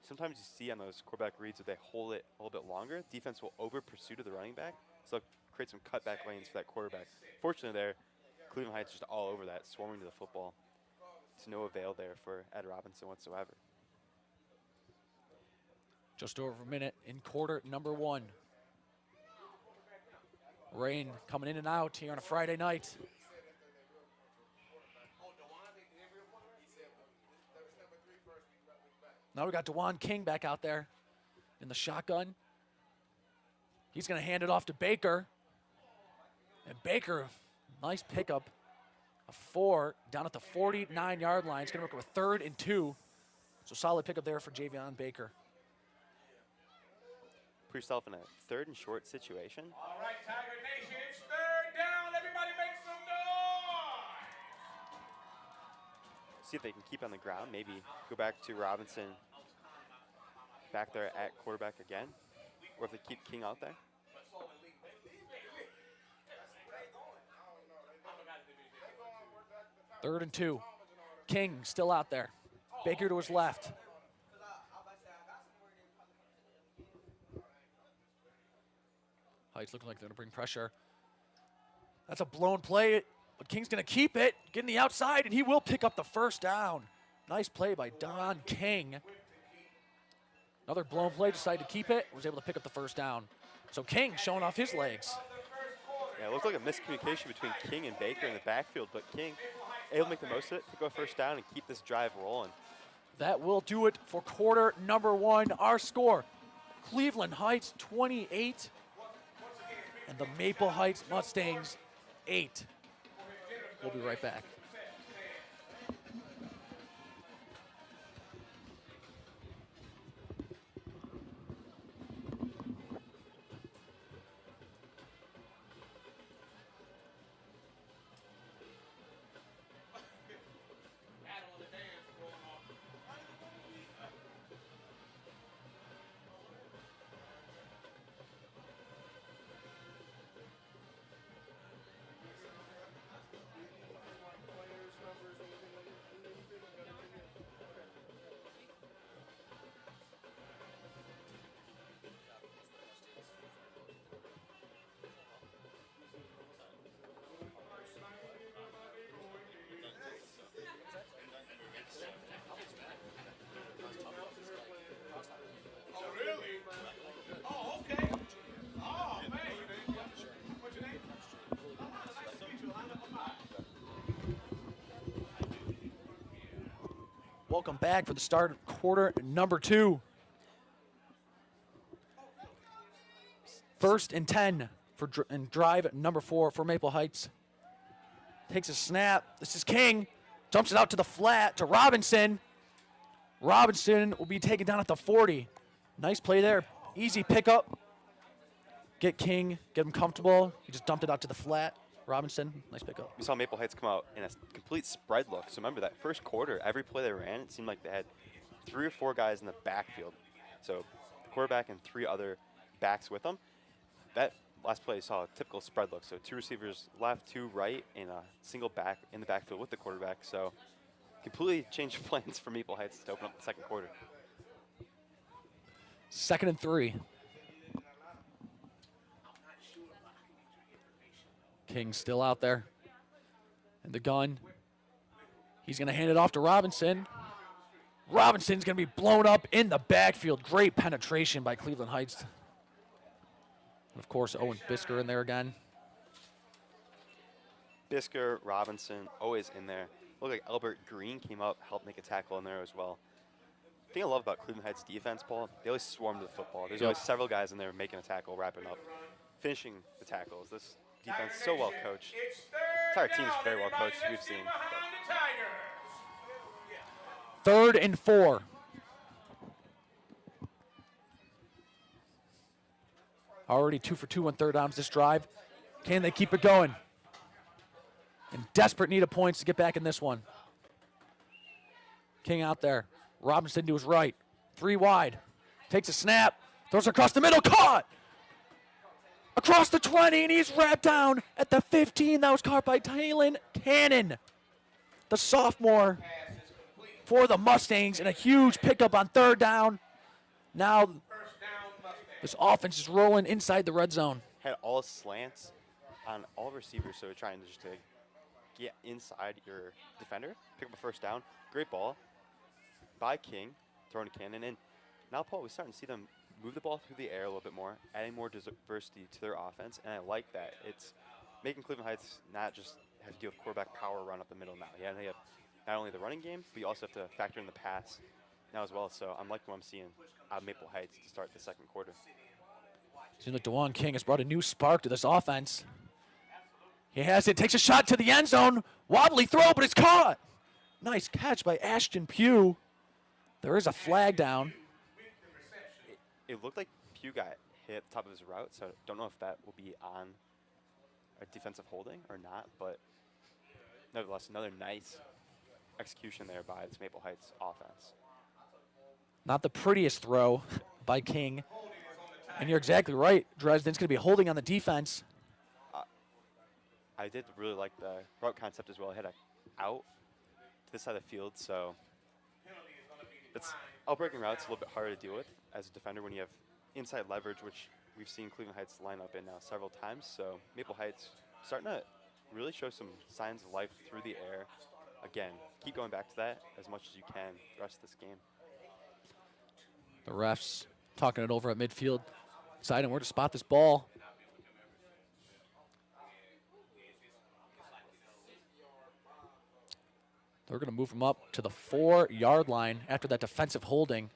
Sometimes you see on those quarterback reads that they hold it a little bit longer. Defense will over-pursue to the running back, so create some cutback lanes for that quarterback. Fortunately there, Cleveland Heights just all over that, swarming to the football. To no avail there for Ed Robinson whatsoever. Just over a minute in quarter number 1. Rain coming in and out here on a Friday night. Now we got DeJuan King back out there in the shotgun. He's going to hand it off to Baker. And Baker, nice pickup. A 4 down at the 49-yard line. It's going to make a 3rd and 2. So solid pickup there for Jvm Baker. Put yourself in a 3rd and short situation. All right, Tiger Nation, it's 3rd down. Everybody make some noise. See if they can keep on the ground. Maybe go back to Robinson back there at quarterback again. Or if they keep King out there. 3rd and 2. King still out there. Baker to his left. Heights looking like they're going to bring pressure. That's a blown play, but King's going to keep it, getting the outside, and he will pick up the first down. Nice play by Don King. Another blown play, decided to keep it, was able to pick up the first down. So King showing off his legs. Yeah, it looked like a miscommunication between King and Baker in the backfield, but King able to make the most of it, pick up a first down, and keep this drive rolling. That will do it for quarter number 1. Our score, Cleveland Heights 28, and the Maple Heights Mustangs 8. We'll be right back. Welcome back for the start of quarter number 2. 1st and 10 for and drive number 4 for Maple Heights. Takes a snap. This is King. Dumps it out to the flat to Robinson. Robinson will be taken down at the 40. Nice play there. Easy pickup. Get King, get him comfortable. He just dumped it out to the flat. Robinson, nice pickup. We saw Maple Heights come out in a complete spread look. So remember that first quarter, every play they ran, it seemed like they had 3 or 4 guys in the backfield. So the quarterback and 3 other backs with them. That last play saw a typical spread look. So 2 receivers left, 2 right, and a single back in the backfield with the quarterback. So completely changed plans for Maple Heights to open up the second quarter. 2nd and 3. King still out there. And the gun. He's going to hand it off to Robinson. Robinson's going to be blown up in the backfield. Great penetration by Cleveland Heights. And of course, Owen Bisker in there again. Bisker, Robinson, always in there. Looked like Albert Green came up, helped make a tackle in there as well. The thing I love about Cleveland Heights defense, Paul, they always swarm to the football. There's always several guys in there making a tackle, wrapping up, finishing the tackles. This defense so well coached. Entire team is very well coached, we've seen. 3rd and 4. Already 2 for 2 on 3rd downs this drive. Can they keep it going? In desperate need of points to get back in this one. King out there. Robinson to his right. 3 wide. Takes a snap. Throws across the middle. Caught! Across the 20, and he's wrapped down at the 15. That was caught by Tylen Cannon, the sophomore for the Mustangs, and a huge pickup on 3rd down. Now this offense is rolling inside the red zone. Had all slants on all receivers, so trying to just to get inside your defender, pick up a first down. Great ball by King, throwing to Cannon. And now, Paul, we're starting to see them move the ball through the air a little bit more, adding more diversity to their offense, and I like that. It's making Cleveland Heights not just have to deal with quarterback power run up the middle now. Yeah, they have not only the running game, but you also have to factor in the pass now as well. So I'm liking what I'm seeing out of Maple Heights to start the second quarter. Seems like DeJuan King has brought a new spark to this offense. He has it, takes a shot to the end zone. Wobbly throw, but it's caught. Nice catch by Ashton Pugh. There is a flag down. It looked like Pugh got hit at the top of his route, so I don't know if that will be on a defensive holding or not, but nevertheless, another nice execution there by this Maple Heights offense. Not the prettiest throw by King. And you're exactly right. Dresden's going to be holding on the defense. I did really like the route concept as well. It had a out to this side of the field, so it's outbreaking routes a little bit harder to deal with as a defender when you have inside leverage, which we've seen Cleveland Heights line up in now several times. So Maple Heights starting to really show some signs of life through the air. Again, keep going back to that as much as you can the rest of this game. The refs talking it over at midfield, deciding where to spot this ball. They're going to move him up to the 4-yard line after that defensive holding.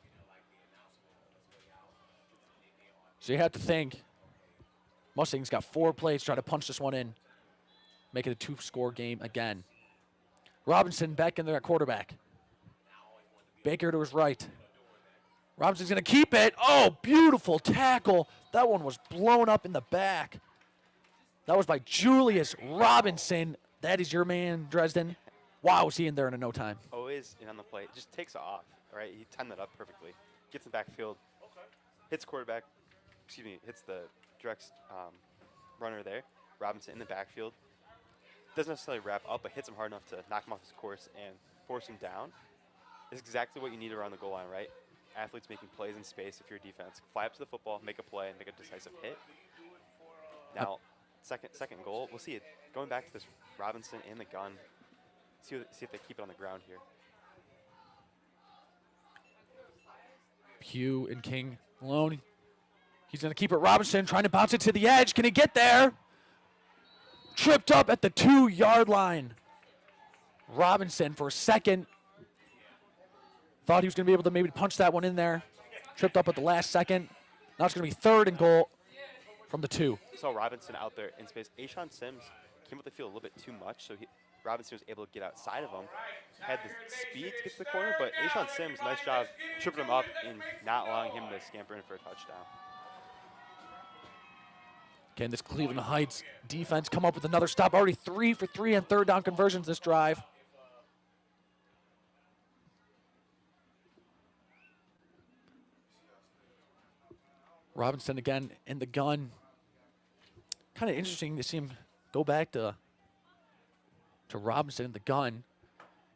So you have to think, Mustangs got 4 plays trying to punch this one in, make it a 2-score game again. Robinson back in there at quarterback. Baker to his right. Robinson's going to keep it. Oh, beautiful tackle. That one was blown up in the back. That was by Julius Robinson. That is your man, Dresden. Wow, was he in there in no time. Always in on the play. Just takes it off, right? He timed that up perfectly. Gets in the backfield. Hits quarterback. Hits the direct runner there. Robinson in the backfield. Doesn't necessarily wrap up, but hits him hard enough to knock him off his course and force him down. It's exactly what you need around the goal line, right? Athletes making plays in space if you're defense. Fly up to the football, make a play, and make a decisive hit. Now, second goal, we'll see it going back to this Robinson in the gun. See if they keep it on the ground here. Pugh and King alone. He's going to keep it. Robinson trying to bounce it to the edge. Can he get there? Tripped up at the 2-yard line. Robinson for a second. Thought he was going to be able to maybe punch that one in there. Tripped up at the last second. Now it's going to be 3rd and goal from the 2. Saw Robinson out there in space. Ashawn Sims came up the field a little bit too much, so Robinson was able to get outside of him. Had the speed to get to the corner, but Ashawn Sims, nice job tripping him up and not allowing him to scamper in for a touchdown. Can this Cleveland Heights defense come up with another stop? Already 3 for 3 on 3rd down conversions this drive. Robinson again in the gun. Kind of interesting to see him go back to Robinson in the gun,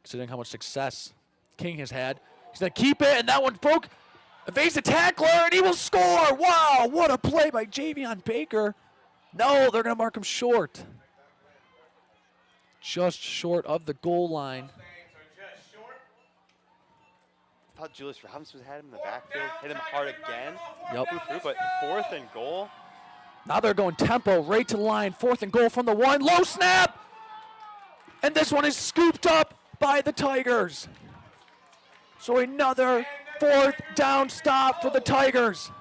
considering how much success King has had. He's going to keep it, and that one broke. Evades the tackler, and he will score. Wow, what a play by Jvm Baker. No, they're going to mark him short. Just short of the goal line. I thought Julius Robinson had him in the backfield, hit him hard again. Yep. Flew through, but 4th and goal. Now they're going tempo right to the line. 4th and goal from the 1. Low snap. And this one is scooped up by the Tigers. So another 4th down stop for the Tigers.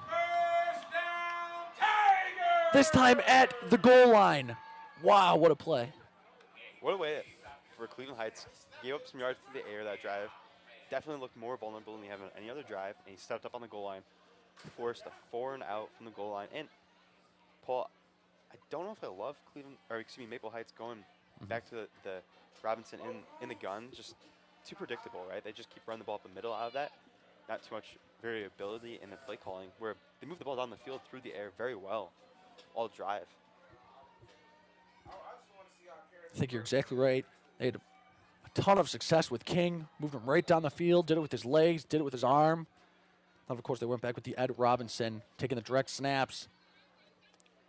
This time at the goal line. Wow, what a play. What a way for Cleveland Heights. Gave up some yards through the air that drive. Definitely looked more vulnerable than they have on any other drive. And he stepped up on the goal line. Forced a 4 and out from the goal line. And Paul, I don't know if I love Maple Heights going back to the Robinson in the gun. Just too predictable, right? They just keep running the ball up the middle out of that. Not too much variability in the play calling, where they move the ball down the field through the air very well all drive. I think you're exactly right. They had a ton of success with King. Moved him right down the field. Did it with his legs. Did it with his arm. And of course, they went back with the Ed Robinson, taking the direct snaps.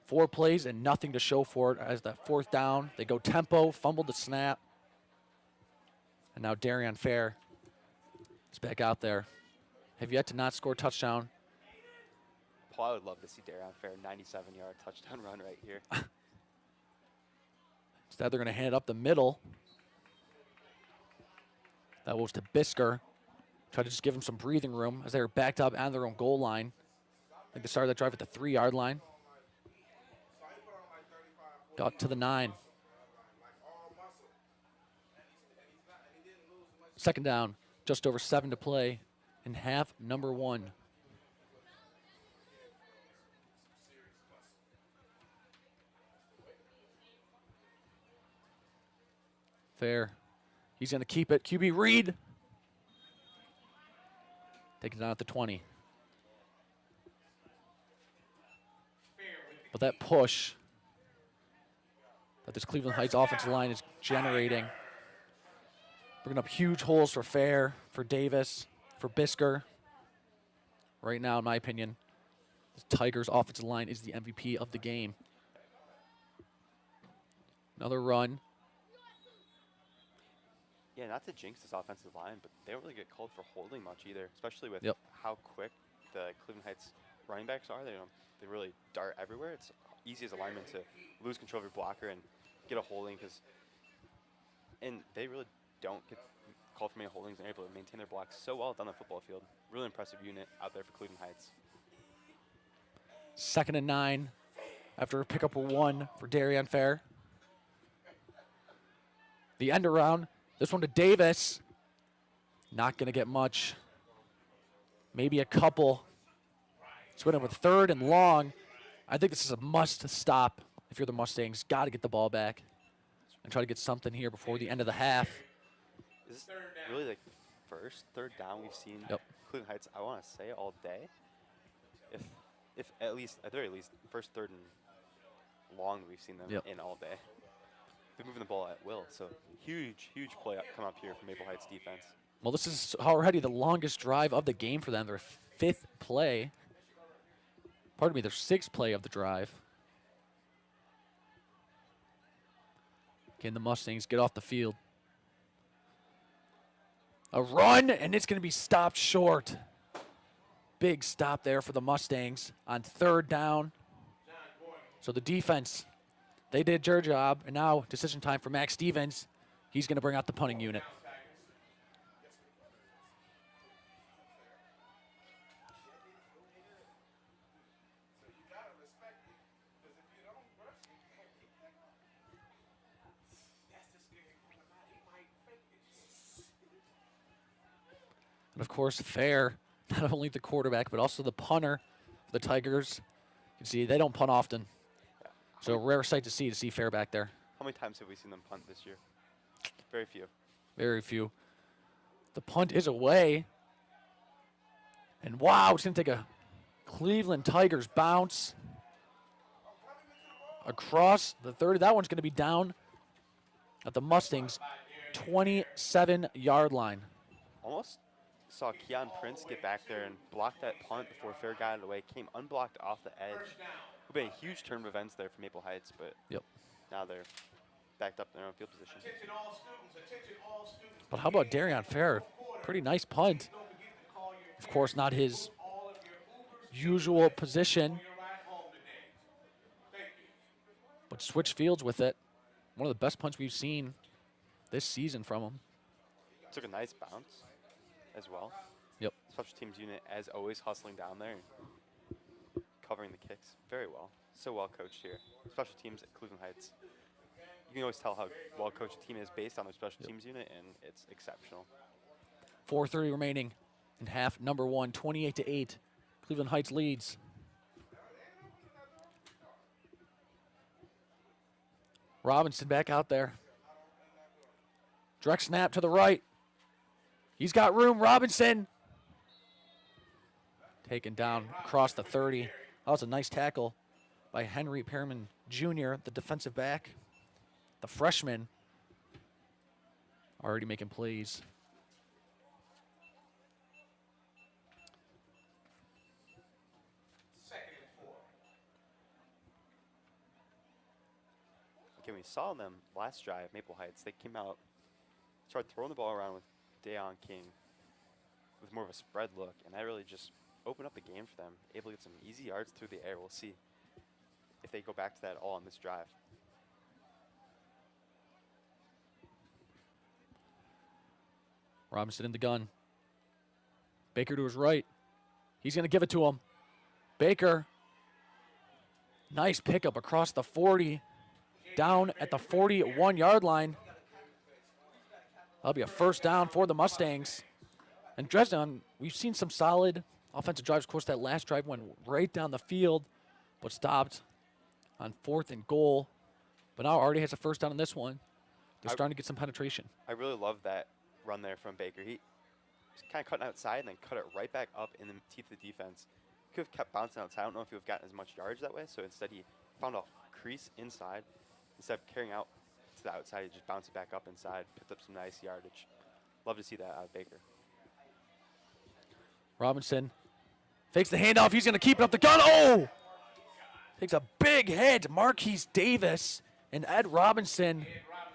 4 plays and nothing to show for it as that 4th down. They go tempo, fumbled the snap. And now Darian Fair is back out there. Have yet to not score a touchdown. Paul, I would love to see Darian Fair 97-yard touchdown run right here. Instead, they're going to hand it up the middle. That was to Bisker. Try to just give him some breathing room as they were backed up on their own goal line. I think they started that drive at the 3-yard line. Got to the 9. 2nd down, just over 7 to play in half number 1. Fair. He's going to keep it. QB Reed. Taking it down at the 20. But that push that this Cleveland Heights offensive line is generating Bringing up huge holes for Fair, for Davis, for Bisker. Right now, in my opinion, the Tigers' offensive line is the MVP of the game. Another run. Yeah, not to jinx this offensive line, but they don't really get called for holding much either, especially with Yep. how quick the Cleveland Heights running backs are. They really dart everywhere. It's easy as a lineman to lose control of your blocker and get a holding and they really don't get called for many holdings and are able to maintain their blocks so well down the football field. Really impressive unit out there for Cleveland Heights. 2nd and 9 after a pickup of 1 for Darien Fair. The end around. This one to Davis. Not going to get much. Maybe a couple. Let's win it with 3rd and long. I think this is a must stop if you're the Mustangs. Got to get the ball back and try to get something here before the end of the half. Is this really the first 3rd down we've seen Cleveland Heights, I want to say, all day? If at the very least, first, 3rd and long we've seen them in all day. They're moving the ball at will, so huge play come up here from Maple Heights defense. Well, this is already the longest drive of the game for them. Their 5th play. Pardon me, their 6th play of the drive. Can the Mustangs get off the field? A run, and it's going to be stopped short. Big stop there for the Mustangs on 3rd down. So the defense, they did their job, and now decision time for Max Stevens. He's going to bring out the punting unit. And of course, Fair, not only the quarterback, but also the punter for the Tigers. You can see they don't punt often. So a rare sight to see Fair back there. How many times have we seen them punt this year? Very few. Very few. The punt is away. And wow, it's going to take a Cleveland Tigers bounce across the 30. That one's going to be down at the Mustangs' 27-yard line. Almost saw Keon Prince get back there and block that punt before Fair got it away. Came unblocked off the edge. Would be a huge turn of events there for Maple Heights, but now they're backed up in their own field position. But how about Darien Fair? Pretty nice punt. Of course, not his usual position, but switch fields with it. One of the best punts we've seen this season from him. Took a nice bounce as well. Yep. Special teams unit, as always, hustling down there and covering the kicks very well. So well coached here. Special teams at Cleveland Heights. You can always tell how well coached a team is based on their special teams unit, and it's exceptional. 4:30 remaining in half number 1, 28-8. Cleveland Heights leads. Robinson back out there. Direct snap to the right. He's got room. Robinson taken down across the 30. That was a nice tackle by Henry Pearman Jr., the defensive back. The freshman already making plays. Okay, we saw them last drive, Maple Heights. They came out, started throwing the ball around with Dayon King with more of a spread look, and that really just opened up the game for them. Able to get some easy yards through the air. We'll see if they go back to that all on this drive. Robinson in the gun. Baker to his right. He's going to give it to him. Baker. Nice pickup across the 40. Down at the 41-yard line. That'll be a first down for the Mustangs. And Dresden, we've seen some solid offensive drives. Of course, that last drive went right down the field, but stopped on 4th and goal. But now already has a first down in this one. They're starting to get some penetration. I really love that run there from Baker. He was kind of cutting outside and then cut it right back up in the teeth of the defense. Could have kept bouncing outside. I don't know if he would have gotten as much yardage that way, so instead he found a crease inside. Instead of carrying out to the outside, he just bounced it back up inside, picked up some nice yardage. Love to see that out of Baker. Robinson fakes the handoff. He's going to keep it up the gun. Oh! Takes a big hit. Marquis Davis and Ed Robinson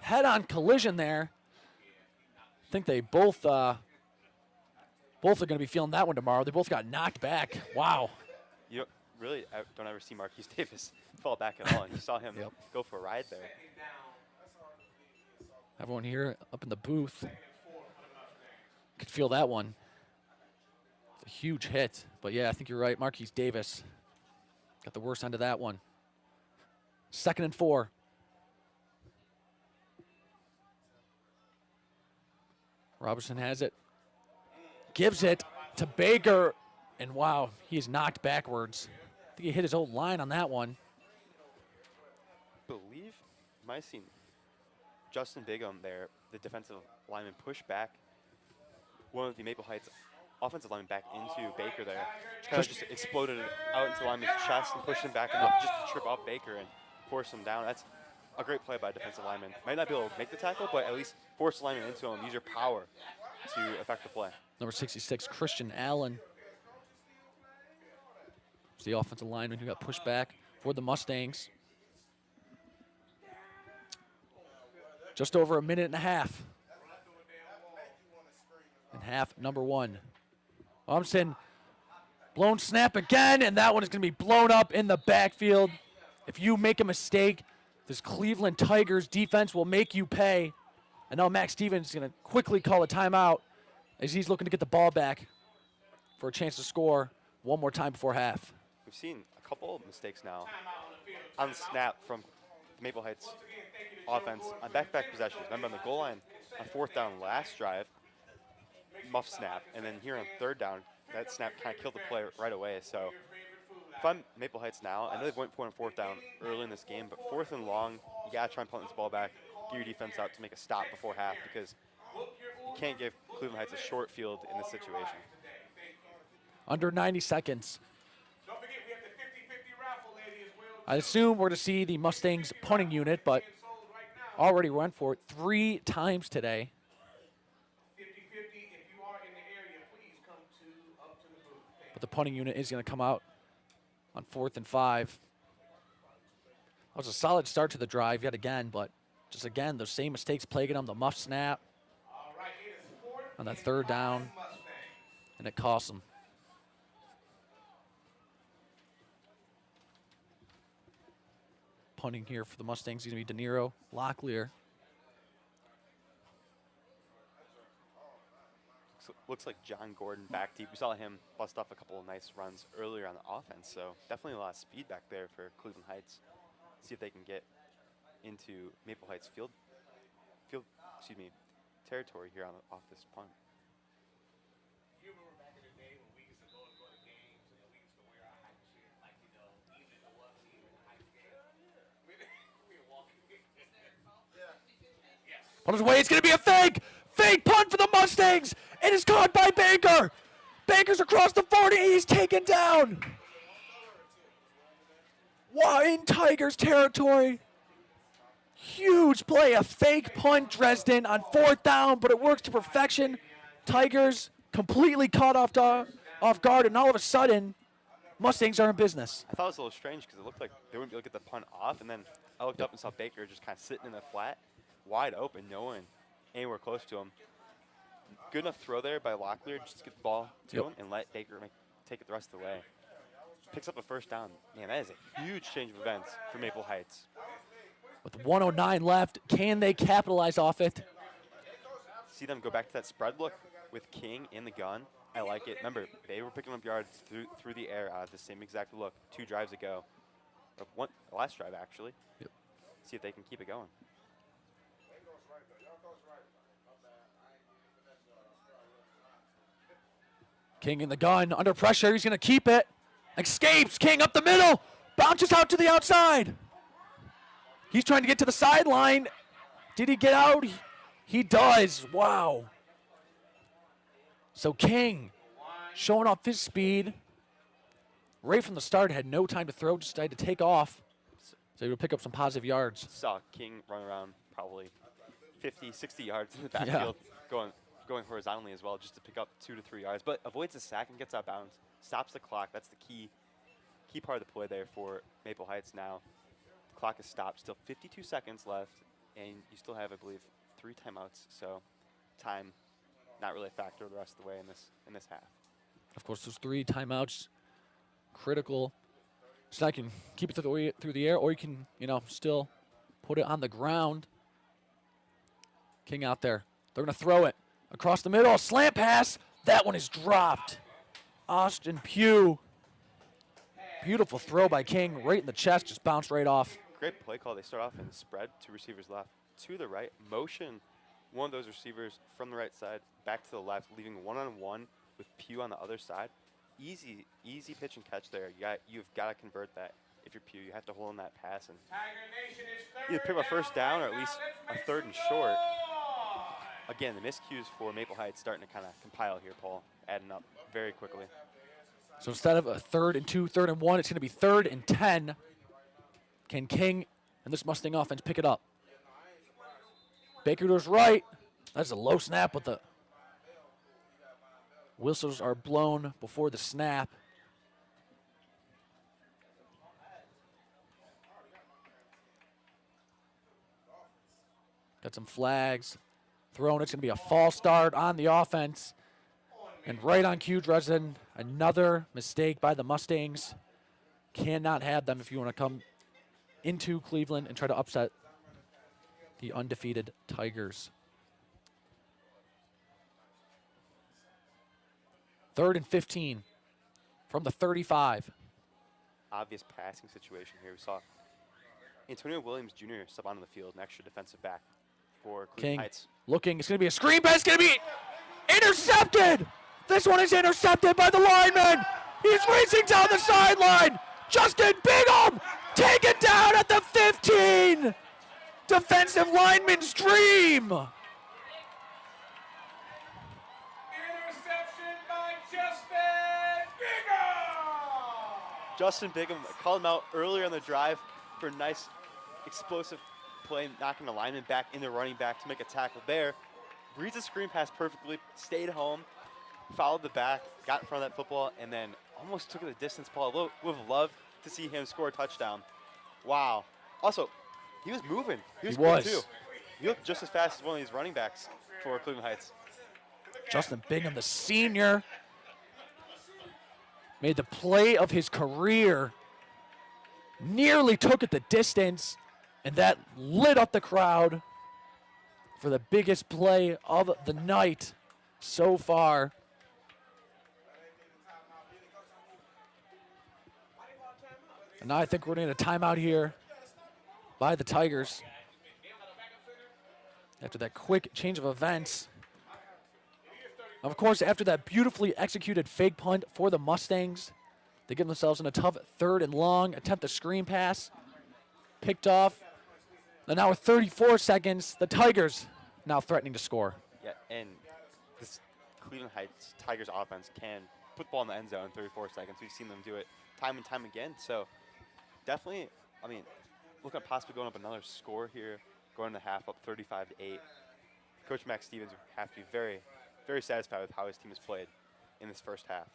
head-on collision there. I think they both are going to be feeling that one tomorrow. They both got knocked back. Wow. You really don't ever see Marquis Davis fall back at all. You saw him go for a ride there. Everyone here up in the booth could feel that one. It's a huge hit. But, yeah, I think you're right. Marquis Davis got the worst end of that one. 2nd and 4. Robertson has it. Gives it to Baker. And, wow, he is knocked backwards. I think he hit his old line on that one. Believe, might have seen Justin Bigham there, the defensive lineman, push back one of the Maple Heights offensive linemen back into Baker there. Kind of just exploded it out into the lineman's chest and pushed him back enough just to trip off Baker and force him down. That's a great play by a defensive lineman. Might not be able to make the tackle, but at least force the lineman into him, use your power to affect the play. Number 66, Christian Allen. It's the offensive lineman who got pushed back for the Mustangs. Just over a minute and a half. And half number 1. Robinson, blown snap again, and that one is going to be blown up in the backfield. If you make a mistake, this Cleveland Tigers defense will make you pay. And now Max Stevens is going to quickly call a timeout as he's looking to get the ball back for a chance to score one more time before half. We've seen a couple of mistakes now on the snap from the Maple Heights offense on back-to-back possessions. Remember on the goal line on 4th down last drive, muff snap, and then here on 3rd down, that snap kind of killed the play right away. So if I'm Maple Heights now, I know they've went for it on 4th down early in this game, but 4th and long, you got to try and punt this ball back, get your defense out to make a stop before half, because you can't give Cleveland Heights a short field in this situation. Under 90 seconds. I assume we're to see the Mustangs punting unit, but already went for it 3 times today. But the punting unit is going to come out on 4th and 5. That was a solid start to the drive yet again, but just again, those same mistakes plaguing them. The muff snap on that 3rd down, and it cost them. Punting here for the Mustangs is going to be De Niro, Locklear. Looks like John Gordon back deep. We saw him bust off a couple of nice runs earlier on the offense, so definitely a lot of speed back there for Cleveland Heights. See if they can get into Maple Heights territory here off this punt. You remember back in the day when we used to go to games and we used to wear our hype shit, like, you know, even if it wasn't even a hype game. We were walking. Yes. On his way, it's going to be a fake! Fake punt for the Mustangs! It is caught by Baker! Baker's across the 40, he's taken down! Wow, in Tigers territory. Huge play, a fake punt, Dresden, on 4th down, but it works to perfection. Tigers completely caught off guard, and all of a sudden, Mustangs are in business. I thought it was a little strange because it looked like they wouldn't be able to get the punt off, and then I looked up and saw Baker just kind of sitting in the flat, wide open, no one anywhere close to him. Good enough throw there by Locklear, just to get the ball to him and let Baker take it the rest of the way. Picks up a 1st down. Man, that is a huge change of events for Maple Heights. With 1:09 left, can they capitalize off it? See them go back to that spread look with King in the gun. I like it. Remember, they were picking up yards through the air out of the same exact look 2 drives ago. Or last drive, actually. Yep. See if they can keep it going. King in the gun, under pressure, he's going to keep it. Escapes, King up the middle, bounces out to the outside. He's trying to get to the sideline. Did he get out? He does, wow. So King showing off his speed. Right from the start, had no time to throw, just decided to take off. So he would pick up some positive yards. Saw King run around probably 50, 60 yards in the backfield, going going horizontally as well, just to pick up 2 to 3 yards, but avoids the sack and gets out of bounds, stops the clock. That's the key part of the play there for Maple Heights. Now the clock is stopped, still 52 seconds left, and you still have, I believe, 3 timeouts, so time not really a factor the rest of the way in this half. Of course, those 3 timeouts, critical. So I can keep it through the air, or you can, still put it on the ground. King out there. They're going to throw it across the middle. Slant pass. That one is dropped. Austin Pugh. Beautiful throw by King. Right in the chest. Just bounced right off. Great play call. They start off in the spread. 2 receivers left. To the right. Motion one of those receivers from the right side back to the left, leaving one-on-one with Pugh on the other side. Easy pitch and catch there. You've got to convert that. If you're Pugh, you have to hold on that pass and either pick up a first down or at least a 3rd and short. Again, the miscues for Maple Heights starting to kind of compile here, Paul, adding up very quickly. So instead of a 3rd and 2, 3rd and 1, it's going to be 3rd and 10. Can King and this Mustang offense pick it up? Baker to his right. That's a low snap, but the whistles are blown before the snap. Got some flags thrown. It's going to be a false start on the offense. And right on cue, Dresden, another mistake by the Mustangs. Cannot have them if you want to come into Cleveland and try to upset the undefeated Tigers. 3rd and 15 from the 35. Obvious passing situation here. We saw Antonio Williams Jr. sub onto the field, an extra defensive back for Cleveland King Heights. looking. It's going to be a screen pass. It's going to be intercepted. This one is intercepted by the lineman. He's racing down the sideline. Justin Bingham taken down at the 15. Defensive lineman's dream. Interception by Justin Bingham. Justin Bingham called him out earlier on the drive for a nice explosive play, knocking the lineman back into running back to make a tackle there. Reads the screen pass perfectly, stayed home, followed the back, got in front of that football, and then almost took it the distance. Paul would have loved to see him score a touchdown. Wow. Also, he was moving. He was quick too. He looked just as fast as one of these running backs for Cleveland Heights. Justin Bingham, the senior, made the play of his career. Nearly took it the distance, and that lit up the crowd for the biggest play of the night so far. And now I think we're going to get a timeout here by the Tigers. After that quick change of events. Of course, after that beautifully executed fake punt for the Mustangs, they get themselves in a tough 3rd and long, attempt a screen pass, picked off. And now with 34 seconds, the Tigers now threatening to score. Yeah, and this Cleveland Heights Tigers offense can put the ball in the end zone in 34 seconds. We've seen them do it time and time again. So definitely, looking at possibly going up another score here, going to half up 35-8. Coach Max Stevens would have to be very, very satisfied with how his team has played in this first half.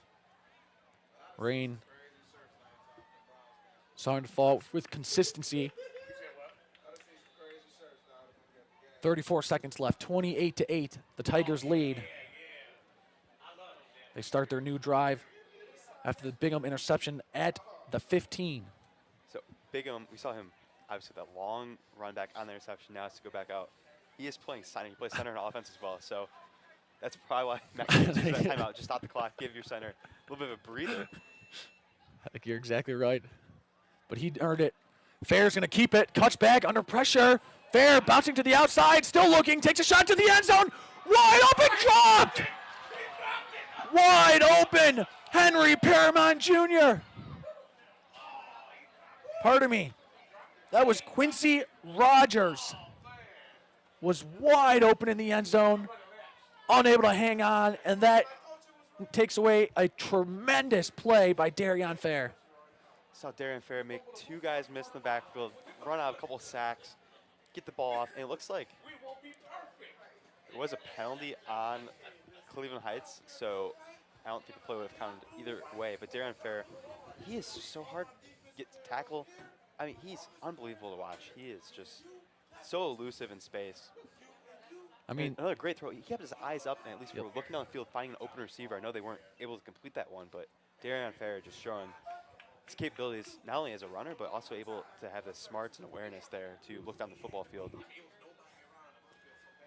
Rain starting to fall with consistency. 34 seconds left, 28-8. The Tigers lead. They start their new drive after the Bingham interception at the 15. So Bingham, we saw him obviously that long run back on the interception. Now has to go back out. He is playing center. He plays center on offense as well. So that's probably why Max used that timeout. Just stop the clock, give your center a little bit of a breather. I think you're exactly right. But he earned it. Fair's going to keep it. Cuts back under pressure. Fair bouncing to the outside. Still looking. Takes a shot to the end zone. Wide open. Dropped. Wide open. Henry Paramount Jr. Pardon me. That was Quincy Rogers. Was wide open in the end zone. Unable to hang on. And that takes away a tremendous play by Darion Fair. Saw Darion Fair make 2 guys miss in the backfield, run out a couple sacks, get the ball off, and it looks like There was a penalty on Cleveland Heights, so I don't think the play would have counted either way. But Darren Fair, he is so hard to get to tackle. I mean, he's unbelievable to watch. He is just so elusive in space. I mean, and another great throw. He kept his eyes up, and at least we were looking down the field, finding an open receiver. I know they weren't able to complete that one, but Darren Fair just showing his capabilities not only as a runner, but also able to have the smarts and awareness there to look down the football field.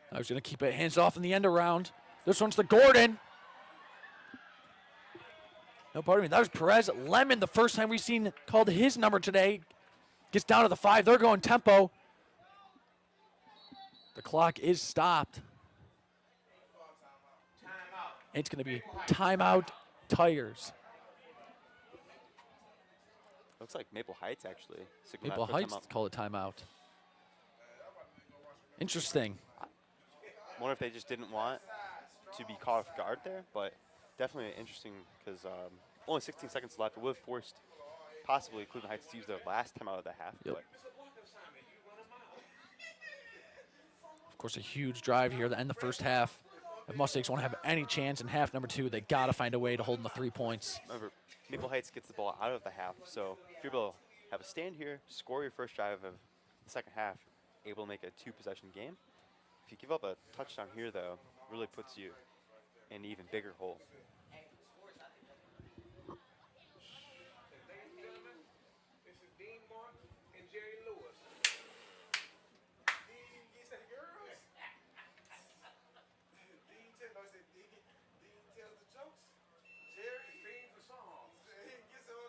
I was going to keep it hands off in the end around. This one's to Gordon. No, pardon me. That was Perez Lemon, the first time we've seen called his number today. Gets down to the 5. They're going tempo. The clock is stopped. It's going to be timeout Tigers. Looks like Maple Heights actually. Maple Heights call it timeout. Interesting. I wonder if they just didn't want to be caught off guard there, but definitely interesting because only 16 seconds left. It would have forced possibly Cleveland Heights to use their last timeout of the half. Yep. But of course, a huge drive here to end the first half. If Mustangs won't have any chance in half number 2, they got to find a way to hold in the 3 points. remember, Maple Heights gets the ball out of the half, so if you're able to have a stand here, score your first drive of the second half, able to make a 2-possession game. If you give up a touchdown here, though, it really puts you in an even bigger hole. This is Dean Martin and Jerry Lewis.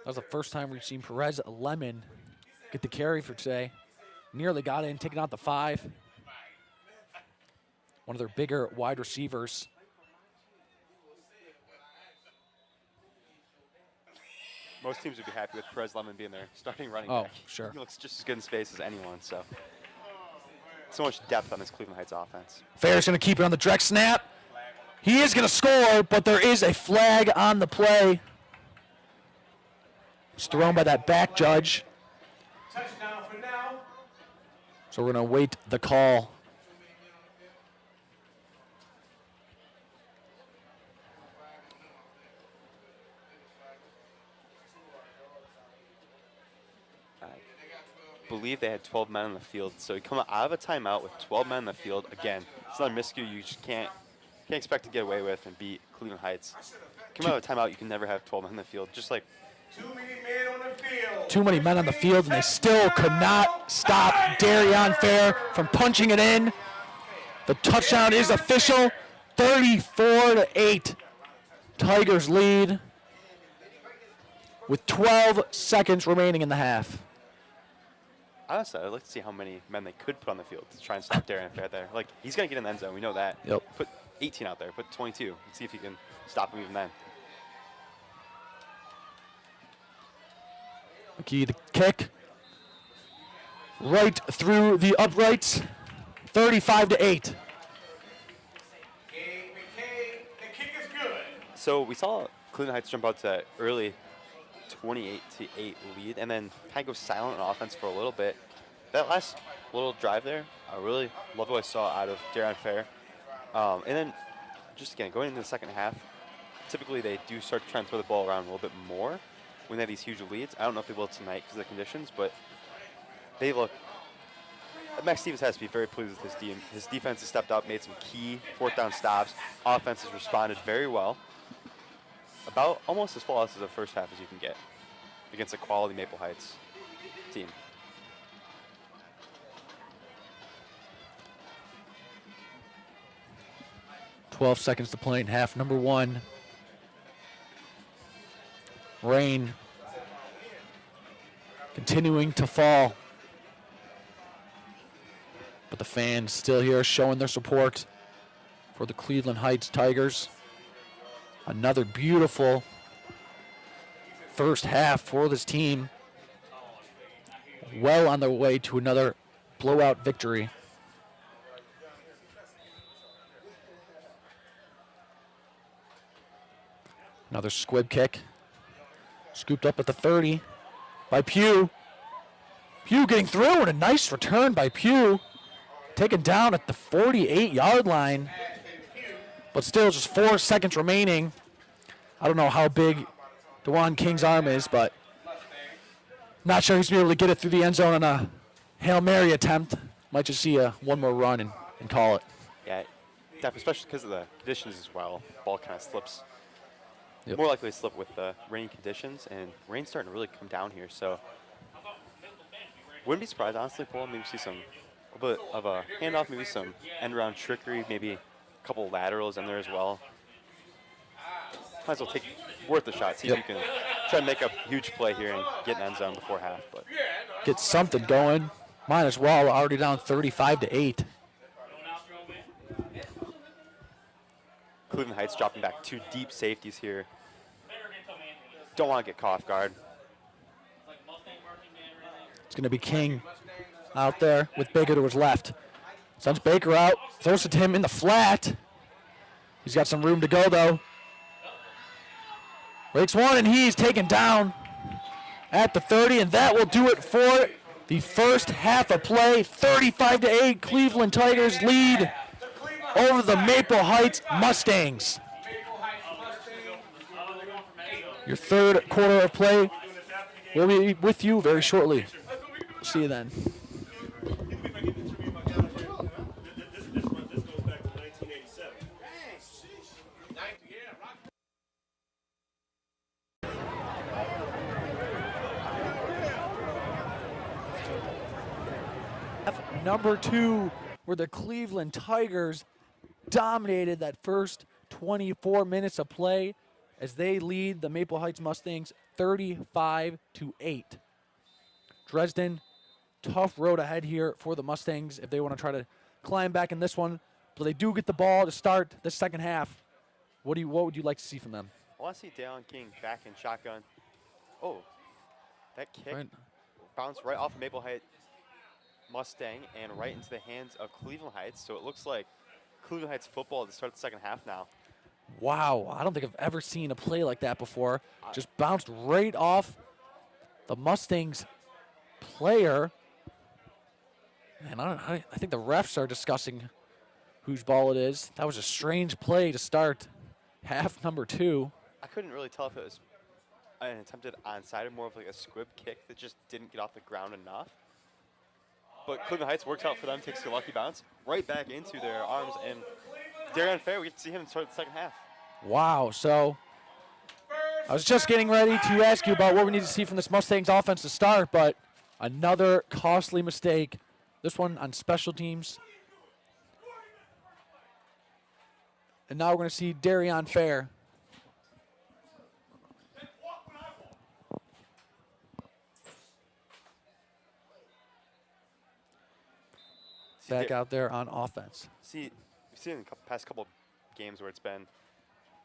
That was the first time we've seen Perez Lemon get the carry for today. Nearly got in, taking out the 5. One of their bigger wide receivers. Most teams would be happy with Perez Lemon being their starting running Oh, back. sure. He looks just as good in space as anyone, so. So much depth on this Cleveland Heights offense. Fair's going to keep it on the direct snap. He is going to score, but there is a flag on the play. It's thrown by that back judge. Touchdown for now. So we're going to wait the call. I believe they had 12 men on the field, so you come out of a timeout with 12 men on the field. Again, it's another miscue you just can't expect to get away with and beat Cleveland Heights. Come out of a timeout, you can never have 12 men on the field, just like Too many men on the field. Too many men on the field, and they still could not stop Darrion Fair from punching it in. The touchdown is official, 34-8. Tigers lead with 12 seconds remaining in the half. honestly, I'd like to see how many men they could put on the field to try and stop Darrion Fair there. Like, he's going to get in the end zone. We know that. Yep. Put 18 out there. Put 22. And see if he can stop him even then. McKee, the kick. Right through the uprights. 35-8. The kick is good. So we saw Cleveland Heights jump out to that early 28-8 lead, and then kind of go silent on offense for a little bit. That last little drive there, I really love what I saw out of Darrion Fair. And then, just again, going into the second half, typically they do start to try and throw the ball around a little bit more when they have these huge leads. I don't know if they will tonight because of the conditions, but they look. Max Stevens has to be very pleased with his team. His defense has stepped up, made some key fourth down stops. Offense has responded very well. About almost as flawless as the first half as you can get against a quality Maple Heights team. Twelve seconds to play in half number one. Rain continuing to fall. But the fans still here showing their support for the Cleveland Heights Tigers. Another beautiful first half for this team. Well on their way to another blowout victory. Another squib kick. Scooped up at the 30 by Pugh. Pugh getting through and a nice return by Pugh taken down at the 48-yard line, but still just 4 seconds remaining. I don't know how big DeJuan King's arm is, but not sure he's going to be able to get it through the end zone on a Hail Mary attempt. Might just see one more run and call it. Yeah, definitely, especially because of the conditions as well. Ball kind of slips. Yep. More likely to slip with the rain conditions, and rain's starting to really come down here. So wouldn't be surprised, honestly, Paul. Maybe see some a bit of a handoff, maybe some end-around trickery, maybe a couple laterals in there as well. Might as well take worth a shot. See if you can try to make a huge play here and get an end zone before half. But Get something going. Might as well. Already down 35-8. Cleveland Heights dropping back 2 deep safeties here. Don't want to get caught off guard. It's going to be King out there with Baker to his left. Sends Baker out. Throws it to him in the flat. He's got some room to go, though. Breaks one, and he's taken down at the 30, and that will do it for the first half of play. 35-8, Cleveland Tigers lead over the Maple Heights Mustangs. Your third quarter of play will be with you very shortly. See you then. This goes back to 1987. Number 2, where the Cleveland Tigers dominated that first 24 minutes of play as they lead the Maple Heights Mustangs 35-8. Dresden, tough road ahead here for the Mustangs if they want to try to climb back in this one. But they do get the ball to start the second half. What would you like to see from them? I want to see Dallin King back in shotgun. Oh, that kick bounced right off Maple Heights Mustang and right into the hands of Cleveland Heights. So it looks like Cleveland Heights football to start the second half now. Wow, I don't think I've ever seen a play like that before. Just bounced right off the Mustangs player. And I think the refs are discussing whose ball it is. That was a strange play to start half number 2. I couldn't really tell if it was an attempted onside or more of like a squib kick that just didn't get off the ground enough. But Cleveland Heights works out for them, takes a lucky bounce right back into their arms, and Darian Fair, we get to see him start the second half. Wow, so I was just getting ready to ask you about what we need to see from this Mustangs offense to start, but another costly mistake, this one on special teams. And now we're going to see Darian Fair. Back out there on offense. See, you've seen in the past couple of games where it's been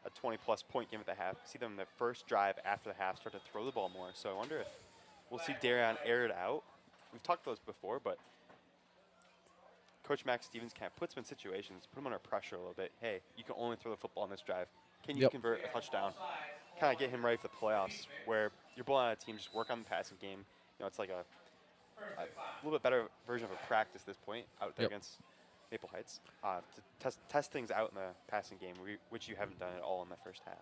a 20-plus point game at the half. See them in the first drive after the half start to throw the ball more. So I wonder if we'll see Darian air it out. We've talked about this before, but Coach Max Stevens kind of puts him in situations, put him under pressure a little bit. Hey, you can only throw the football in this drive. Can you convert a touchdown? Kind of get him ready for the playoffs, where you're blowing out a team, just work on the passing game. You know, it's like a little bit better version of a practice at this point out there against Maple Heights to test things out in the passing game, which you haven't done at all in the first half.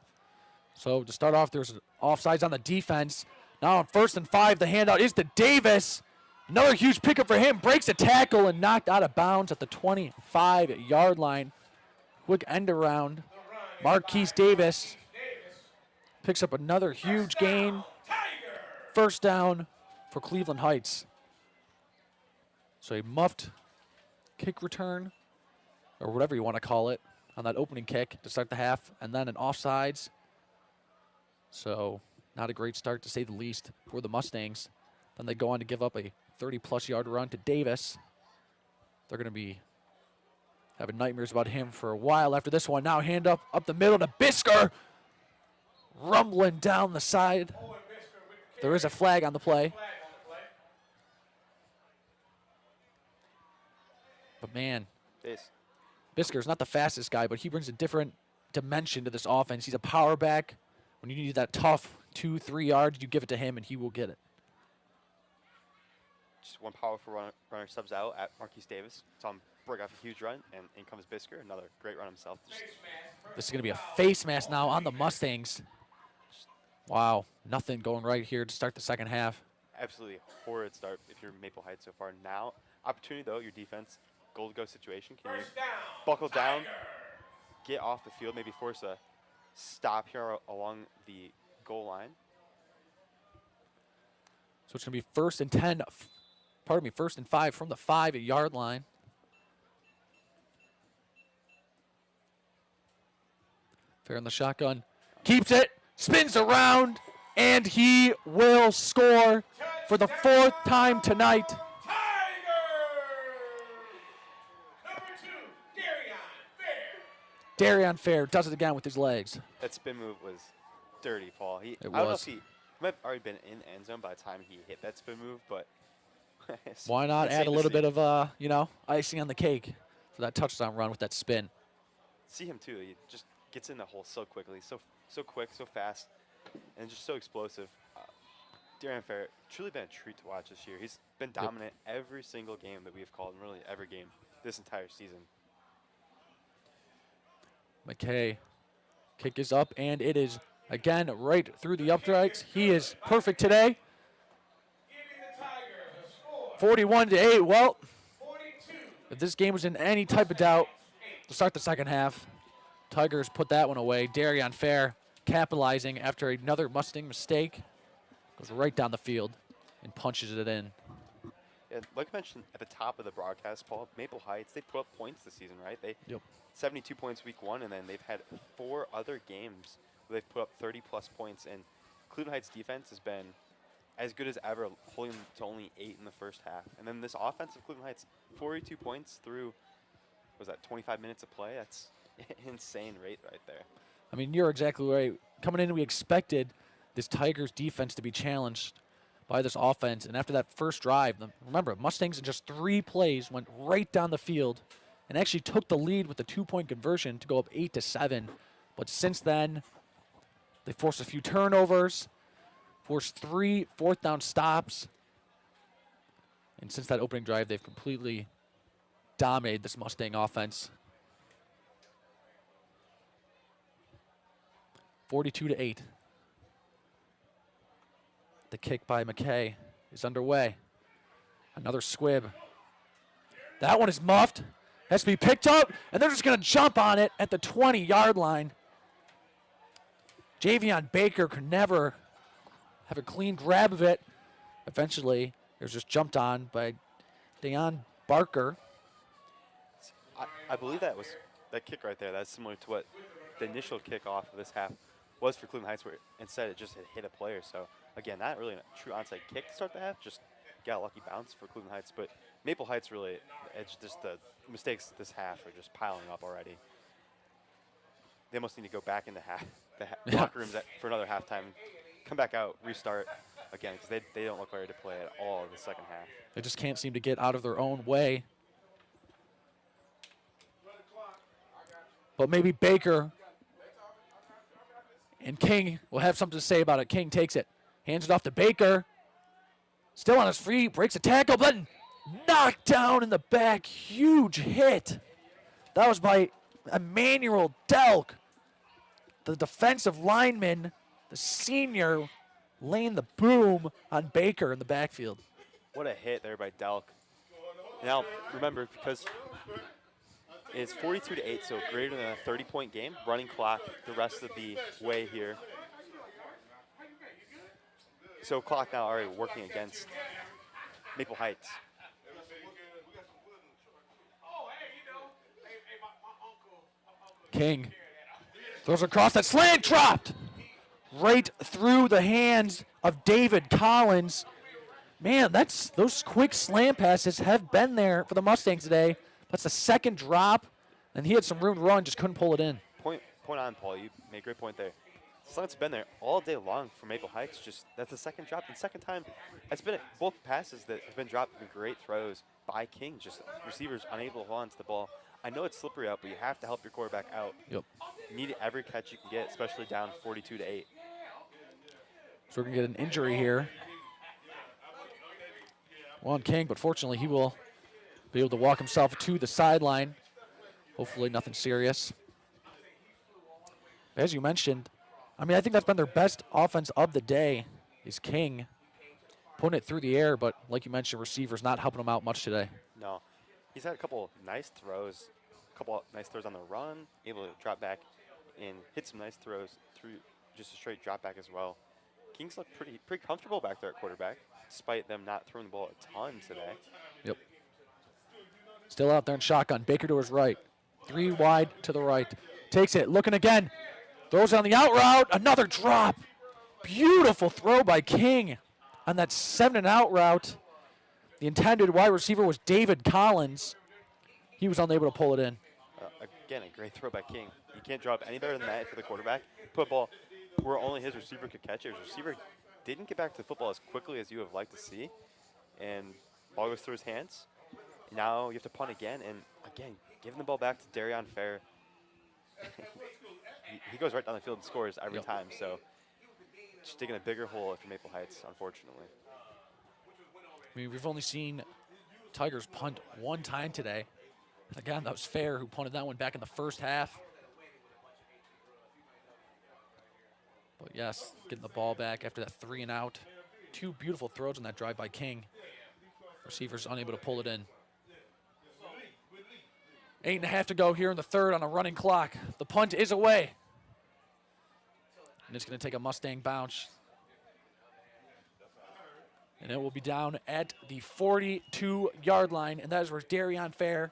So to start off, there's offsides on the defense. Now on 1st and 5, the handout is to Davis. Another huge pickup for him. Breaks a tackle and knocked out of bounds at the 25-yard line. Quick end around. Marquis Davis picks up another huge gain. First down for Cleveland Heights. So a muffed kick return, or whatever you want to call it, on that opening kick to start the half, and then an offsides. So not a great start, to say the least, for the Mustangs. Then they go on to give up a 30-plus yard run to Davis. They're going to be having nightmares about him for a while after this one. Now hand up the middle to Bisker. Rumbling down the side. There is a flag on the play. But man, Bisker's not the fastest guy, but he brings a different dimension to this offense. He's a power back. When you need that tough 2-3 yards, you give it to him and he will get it. Just one powerful runner subs out at Marquis Davis. Saw him break off a huge run, and in comes Bisker, another great run himself. Just This is going to be a face mask now on the Mustangs. Wow, nothing going right here to start the second half. absolutely horrid start if you're Maple Heights so far. Now, opportunity though, your defense, goal to go situation. Can you buckle down, get off the field, maybe force a stop here along the goal line? So it's going to be first and 10, pardon me, first and 5 from the 5-yard line. Fair in the shotgun. Keeps it, spins around, and he will score for the 4th time tonight. Tiger! Number 2, Darian Fair does it again with his legs. That spin move was dirty, Paul. I It don't know was. if he might have already been in the end zone by the time he hit that spin move, but Why not insane add a to little see. bit of, icing on the cake for that touchdown run with that spin? See him too. He just gets in the hole so quickly, so quick, so fast, and just so explosive. Darian Fair truly been a treat to watch this year. He's been dominant every single game that we've called, and really every game this entire season. McKay, kick is up, and it is again right through the uprights. He is perfect today. Giving the Tigers a score. 41-8. Well, 42. if this game was in any type of doubt to start the second half, Tigers put that one away. Darian Fair capitalizing after another Mustang mistake. Goes right down the field and punches it in. And like I mentioned at the top of the broadcast, Paul, Maple Heights, they put up points this season, right? They 72 points week 1, and then they've had 4 other games where they've put up 30-plus points. And Cleveland Heights defense has been as good as ever, holding them to only 8 in the first half. And then this offense of Cleveland Heights, 42 points through, was that 25 minutes of play? That's insane rate right there. I mean, you're exactly right. Coming in, we expected this Tigers defense to be challenged by this offense. And after that first drive, remember, Mustangs in just 3 plays went right down the field and actually took the lead with the 2-point conversion to go up 8-7. But since then, they forced a few turnovers, forced 3 fourth-down stops. And since that opening drive, they've completely dominated this Mustang offense. 42-8. The kick by McKay is underway. Another squib. That one is muffed. Has to be picked up, and they're just going to jump on it at the 20-yard line. Jvm Baker could never have a clean grab of it. Eventually, it was just jumped on by Jvm Baker. I believe that kick right there, that's similar to what the initial kickoff of this half was for Cleveland Heights, where instead it just hit a player. So, again, not really a true onside kick to start the half, just got a lucky bounce for Cleveland Heights. But Maple Heights really, it's just the mistakes this half are just piling up already. They almost need to go back into the locker rooms for another halftime, come back out, restart again, because they don't look ready to play at all in the second half. They just can't seem to get out of their own way. But maybe Baker and King will have something to say about it. King takes it, hands it off to Baker. Still on his feet, breaks a tackle, but knocked down in the back. Huge hit. That was by Emmanuel Delk, the defensive lineman, the senior, laying the boom on Baker in the backfield. What a hit there by Delk. Now, remember, because it's 42-8, so greater than a 30-point game, running clock the rest of the way here. So clock now already working against Maple Heights. Oh, hey, my uncle. King throws across that slant, dropped right through the hands of David Collins. Man, those quick slant passes have been there for the Mustangs today. That's the second drop, and he had some room to run, just couldn't pull it in. Point on, Paul. You made a great point there. Slant's been there all day long for Maple Heights. Just that's the second drop, and second time. It's been both passes that have been dropped have been great throws by King. Just receivers unable to hold on to the ball. I know it's slippery out, but you have to help your quarterback out. Yep. You need every catch you can get, especially down 42-8. So we're going to get an injury here. Juan King, but fortunately he will be able to walk himself to the sideline. Hopefully nothing serious. As you mentioned, I mean, I think that's been their best offense of the day is King. Putting it through the air, but like you mentioned, receivers not helping him out much today. No. He's had a couple nice throws, on the run, able to drop back and hit some nice throws through just a straight drop back as well. Kings look pretty comfortable back there at quarterback, despite them not throwing the ball a ton today. Yep. Still out there in shotgun. Baker to his right. 3 wide to the right. Takes it, looking again. Throws it on the out route. Another drop. Beautiful throw by King on that 7-and-out route. The intended wide receiver was David Collins. He was unable to pull it in. Again, a great throw by King. You can't drop any better than that for the quarterback. Put a ball where only his receiver could catch it. His receiver didn't get back to the football as quickly as you have liked to see. And ball goes through his hands. Now you have to punt again. And again, giving the ball back to Darion Fair. he goes right down the field and scores every time. So just digging a bigger hole for Maple Heights, unfortunately. I mean, we've only seen Tigers punt one time today. Again, that was Fair who punted that one back in the first half. But yes, getting the ball back after that 3-and-out. 2 beautiful throws on that drive by King. Receivers unable to pull it in. 8.5 to go here in the third on a running clock. The punt is away. And it's going to take a Mustang bounce. And it will be down at the 42-yard line. And that is where Darion Fair,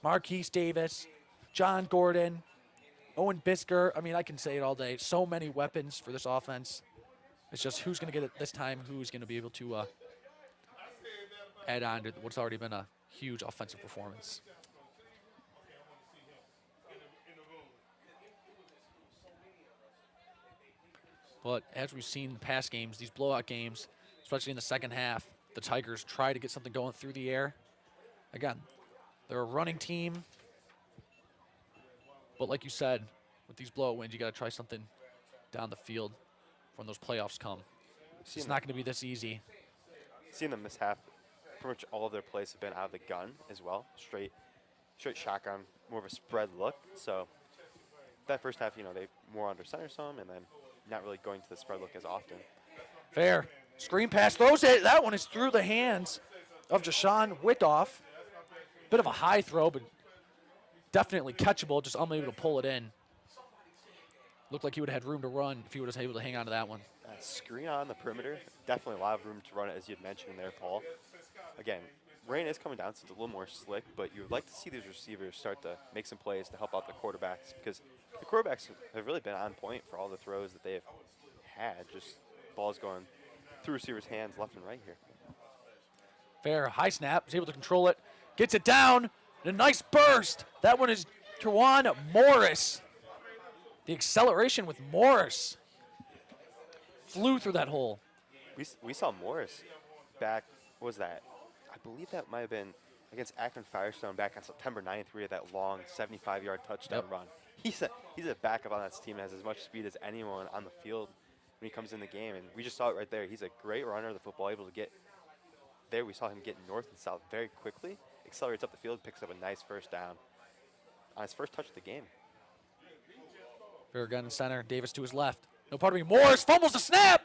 Marquis Davis, John Gordon, Owen Bisker. I mean, I can say it all day. So many weapons for this offense. It's just who's going to get it this time, who's going to be able to add on to what's already been a huge offensive performance. But as we've seen in past games, these blowout games, especially in the second half, the Tigers try to get something going through the air. Again, they're a running team. But like you said, with these blowout wins, you got to try something down the field when those playoffs come. It's not going to be this easy. Seeing them this half, pretty much all of their plays have been out of the gun as well. Straight shotgun, more of a spread look. So that first half, they more under center some, and then not really going to the spread look as often. Fair. Screen pass, throws it. That one is through the hands of Jashawn Witoff. Bit of a high throw, but definitely catchable, just unable to pull it in. Looked like he would have had room to run if he was able to hang on to that one. Screen on the perimeter, definitely a lot of room to run it, as you had mentioned there, Paul. Again, rain is coming down, so it's a little more slick, but you would like to see these receivers start to make some plays to help out the quarterbacks, because the quarterbacks have really been on point for all the throws that they've had. Just balls going through receivers' hands left and right here. Fair, high snap, is able to control it, gets it down, and a nice burst. That one is Terwan Morris. The acceleration with Morris. Flew through that hole. We saw Morris back, what was that? I believe that might have been against Akron Firestone back on September 9th, where he had that long 75-yard touchdown run. He's a backup on that team and has as much speed as anyone on the field when he comes in the game, and we just saw it right there. He's a great runner of the football, able to get there. We saw him get north and south very quickly, accelerates up the field, picks up a nice first down on his first touch of the game. Fair gun in center, Davis to his left. No part of me, Morris fumbles the snap,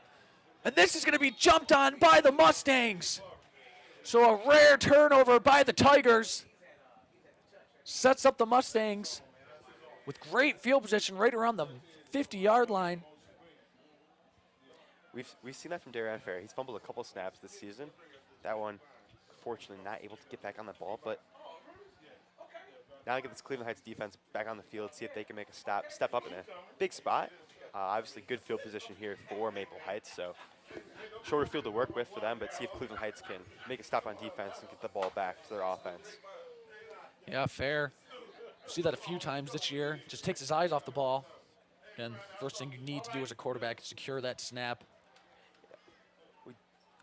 and this is going to be jumped on by the Mustangs. So a rare turnover by the Tigers sets up the Mustangs with great field position right around the 50-yard line. We've seen that from Darion Fair. He's fumbled a couple snaps this season. That one, unfortunately, not able to get back on the ball. But now I get this Cleveland Heights defense back on the field, see if they can make a step up in a big spot. Obviously, good field position here for Maple Heights. So shorter field to work with for them, but see if Cleveland Heights can make a stop on defense and get the ball back to their offense. Yeah, Fair. See that a few times this year. Just takes his eyes off the ball. And first thing you need to do as a quarterback is secure that snap.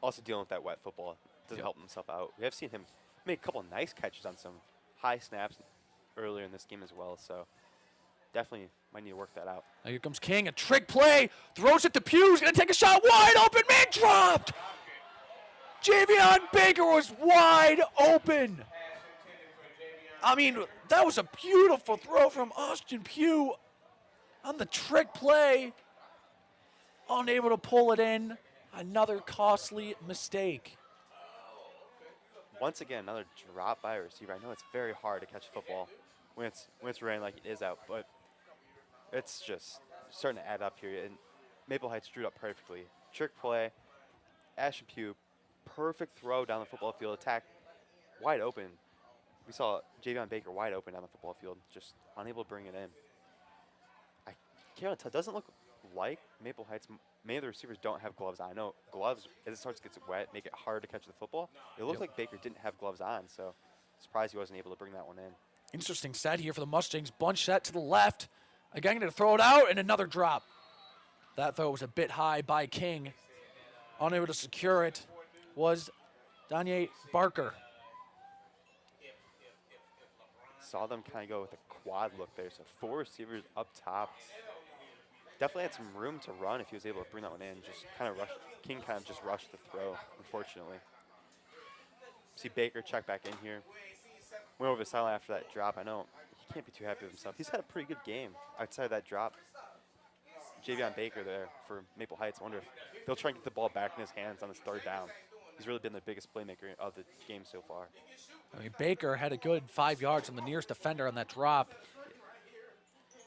Also dealing with that wet football. Doesn't help himself out. We have seen him make a couple of nice catches on some high snaps earlier in this game as well. So definitely might need to work that out. Now here comes King, a trick play. Throws it to Pughes. Going to take a shot wide open. Man dropped. Jvm Baker was wide open. I mean, that was a beautiful throw from Austin Pugh on the trick play. Unable to pull it in. Another costly mistake. Once again, another drop by a receiver. I know it's very hard to catch football when it's raining like it is out, but it's just starting to add up here. And Maple Heights drew it up perfectly. Trick play, Ashton Pugh, perfect throw down the football field, attack wide open. We saw Jvm Baker wide open down the football field, just unable to bring it in. I can't tell. It doesn't look like Maple Heights. Many of the receivers don't have gloves on. I know gloves, as it starts to get wet, make it hard to catch the football. It looked like Baker didn't have gloves on, so surprised he wasn't able to bring that one in. Interesting set here for the Mustangs. Bunch set to the left. Again, going to throw it out, and another drop. That throw was a bit high by King. Unable to secure it was Jvm Baker. Saw them kind of go with a quad look there, so 4 receivers up top. Definitely had some room to run if he was able to bring that one in. Just kind of rushed. King kind of just rushed the throw, unfortunately. See Baker check back in here. Went over the sideline after that drop. I know he can't be too happy with himself. He's had a pretty good game outside of that drop. Jvm Baker there for Maple Heights. I wonder if they'll try and get the ball back in his hands on this 3rd down. He's really been the biggest playmaker of the game so far. I mean, Baker had a good 5 yards from the nearest defender on that drop.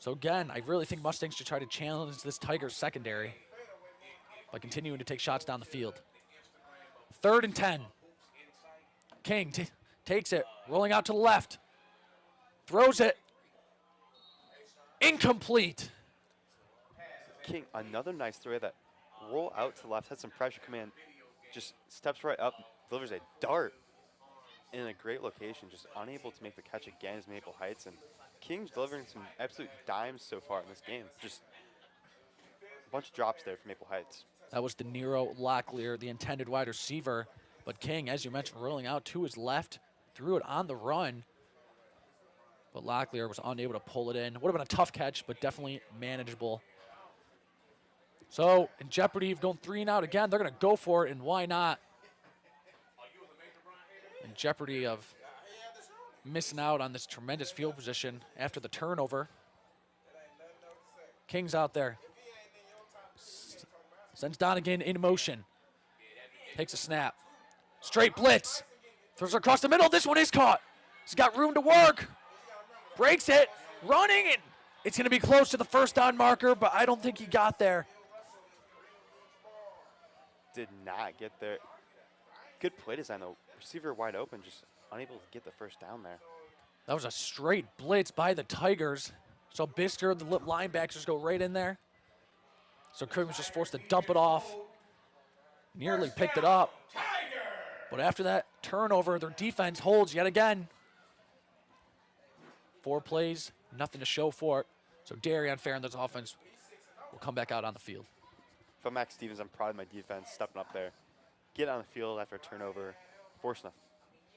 So again, I really think Mustangs should try to challenge this Tigers secondary by continuing to take shots down the field. 3rd and 10. King takes it, rolling out to the left. Throws it. Incomplete. King, another nice throw that roll out to the left, had some pressure come in, just steps right up, delivers a dart in a great location, just unable to make the catch again as Maple Heights. And King's delivering some absolute dimes so far in this game. Just a bunch of drops there for Maple Heights. That was De Niro Locklear, the intended wide receiver. But King, as you mentioned, rolling out to his left, threw it on the run. But Locklear was unable to pull it in. Would have been a tough catch, but definitely manageable. So in jeopardy of going 3 and out again, they're going to go for it, and why not? In jeopardy of missing out on this tremendous field position after the turnover. King's out there. Sends Donegan in motion. Takes a snap. Straight blitz. Throws it across the middle. This one is caught. He's got room to work. Breaks it. Running, and it's going to be close to the 1st down marker, but I don't think he got there. Did not get there. Good play design though. Receiver wide open, just unable to get the 1st down there. That was a straight blitz by the Tigers. So Bisker and the linebackers go right in there. So Cook was just forced to dump it off. Nearly picked it up. But after that turnover, their defense holds yet again. 4 plays, nothing to show for it. So Darian Fair and this offense will come back out on the field. If I'm Max Stevens, I'm proud of my defense stepping up there. Get on the field after a turnover, forcing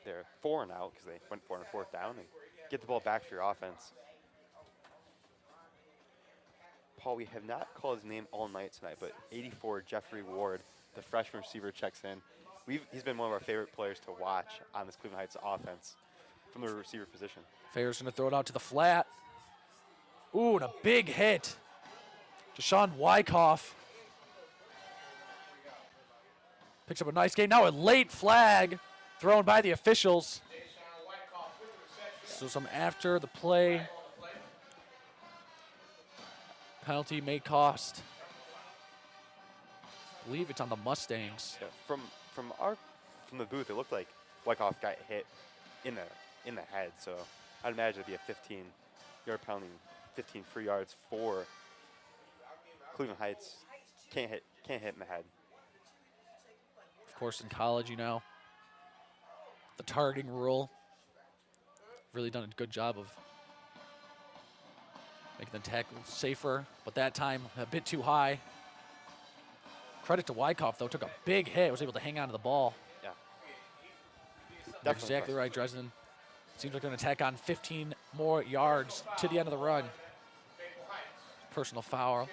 their 4 and out because they went for it on 4th down, and get the ball back for your offense. Paul, we have not called his name all night tonight, but 84 Jeffrey Ward, the freshman receiver, checks in. He's been one of our favorite players to watch on this Cleveland Heights offense from the receiver position. Fair's going to throw it out to the flat. Ooh, and a big hit. Deshaun Wyckoff picks up a nice gain. Now a late flag thrown by the officials. So some after the play penalty may cost. I believe it's on the Mustangs. Yeah, from the booth, it looked like Wyckoff got hit in the head. So I'd imagine it'd be a 15-yard penalty, 15 free yards for Cleveland Heights. Can't hit in the head. Of course, in college, you know, the targeting rule. Really done a good job of making the tackle safer, but that time a bit too high. Credit to Wyckoff, though, took a big hit, was able to hang on to the ball. Yeah. You're exactly right, Dresden. Seems like they're going to tack on 15 more yards to the end of the run. Personal foul.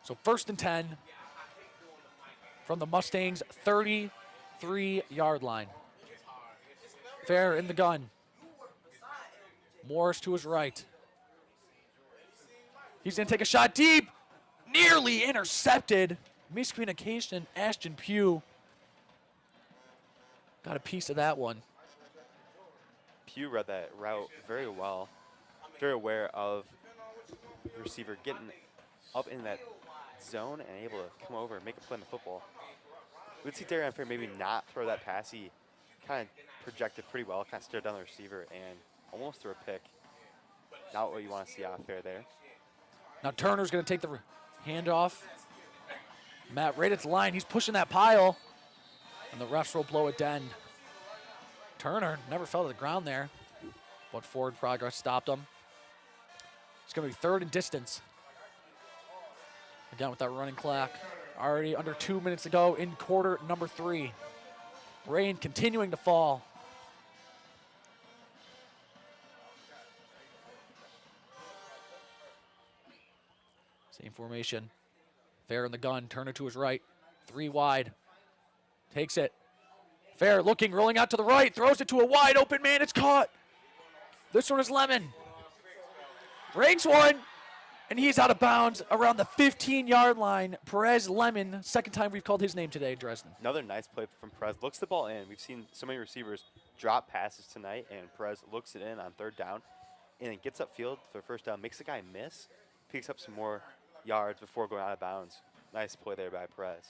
So 1st and 10 from the Mustangs' 33-yard line. Fair in the gun. Morris to his right. He's going to take a shot deep. Nearly intercepted. Miscommunication. Ashton Pugh got a piece of that one. Pugh read that route very well. Very aware of the receiver getting up in that zone and able to come over and make a play on the football. We'd see Darian Fair maybe not throw that pass. He kind of projected pretty well, kind of stared down the receiver and almost threw a pick. Not what you want to see out of Fair there. Now Turner's going to take the handoff. Matt right at the line. He's pushing that pile. And the refs will blow it dead. Turner never fell to the ground there, but forward progress stopped him. It's going to be 3rd and distance. Again with that running clock. Already under 2 minutes to go in quarter number 3. Rain continuing to fall. Same formation. Fair in the gun. Turner to his right. 3 wide. Takes it. Fair looking, rolling out to the right. Throws it to a wide open man. It's caught. This one is Lemon. Breaks one. And he's out of bounds around the 15-yard line. Perez Lemon, second time we've called his name today, Dresden. Another nice play from Perez. Looks the ball in. We've seen so many receivers drop passes tonight, and Perez looks it in on 3rd down, and then gets upfield for the 1st down, makes the guy miss, picks up some more yards before going out of bounds. Nice play there by Perez.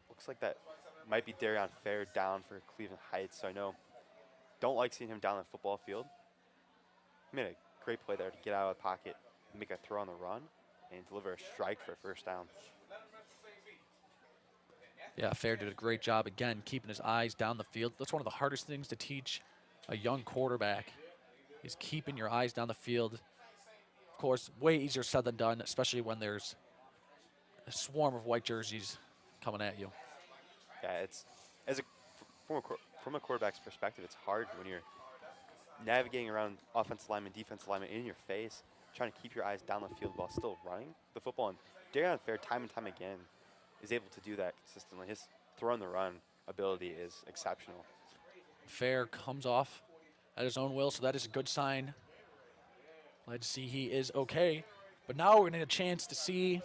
Looks like that might be Darian Fair down for Cleveland Heights, so I know don't like seeing him down the football field. He made a great play there to get out of the pocket, make a throw on the run, and deliver a strike for a 1st down. Yeah, Fair did a great job again, keeping his eyes down the field. That's one of the hardest things to teach a young quarterback, is keeping your eyes down the field. Of course, way easier said than done, especially when there's a swarm of white jerseys coming at you. Yeah, it's from a quarterback's perspective, it's hard when you're navigating around offensive lineman, defensive lineman in your face, trying to keep your eyes down the field while still running the football. And Darian Fair, time and time again, is able to do that consistently. His throw and the run ability is exceptional. Fair comes off at his own will, so that is a good sign. Glad to see he is okay. But now we're going to get a chance to see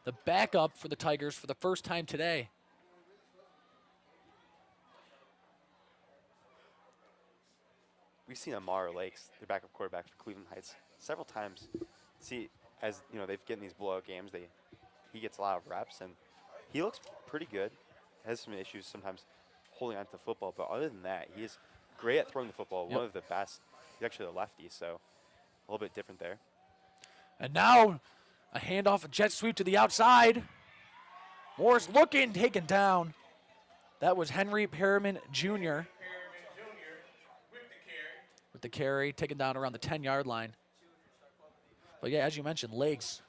the backup for the Tigers for the first time today. We've seen Amar Lakes, their backup quarterback for Cleveland Heights, several times. See, as you know, they've getting these blowout games. He gets a lot of reps, and he looks pretty good. Has some issues sometimes holding on to the football, but other than that, he is great at throwing the football. Yep. One of the best. He's actually a lefty, so a little bit different there. And now a handoff, a jet sweep to the outside. Moore's looking, taken down. That was Henry Perriman Jr. with the carry, taken down around the 10-yard line. But yeah, as you mentioned, Lakes,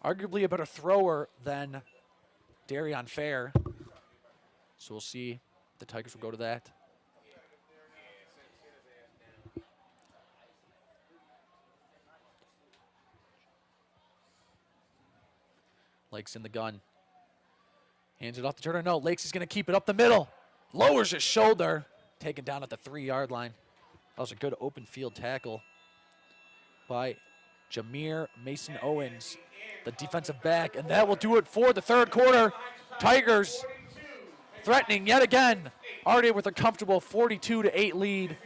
arguably a better thrower than Darian Fair. So we'll see if the Tigers will go to that. Lakes in the gun. Hands it off to Turner. No, Lakes is going to keep it up the middle. Lowers his shoulder. Taken down at the 3-yard line. That was a good open field tackle by Jameer Mason Owens, the defensive back. And that will do it for the 3rd quarter. Tigers threatening yet again. Already with a comfortable 42-8 lead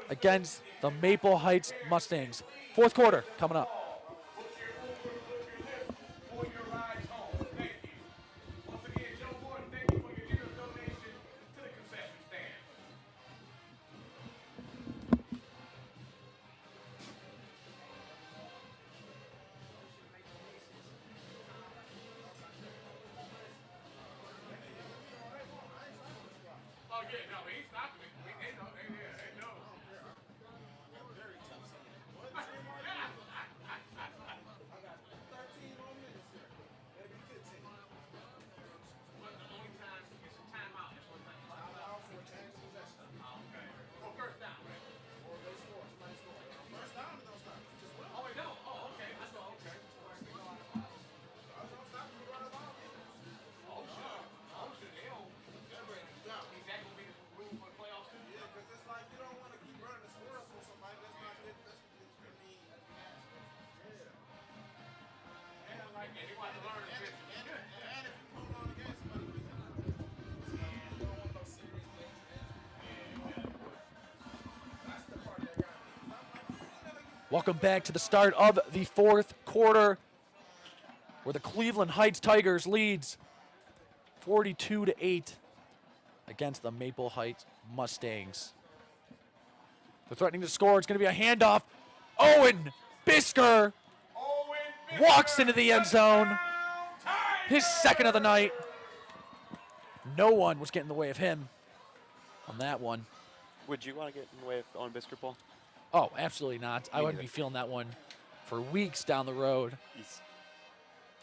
against the Maple Heights Mustangs. 4th quarter coming up. Welcome back to the start of the fourth quarter, where the Cleveland Heights Tigers leads 42-8 against the Maple Heights Mustangs. They're threatening to score. It's going to be a handoff. Owen Bisker walks into the end zone. His second of the night. No one was getting in the way of him on that one. Would you want to get in the way of Owen Bisker, Paul? Oh, absolutely not. I Me wouldn't neither. be feeling that one for weeks down the road. He's,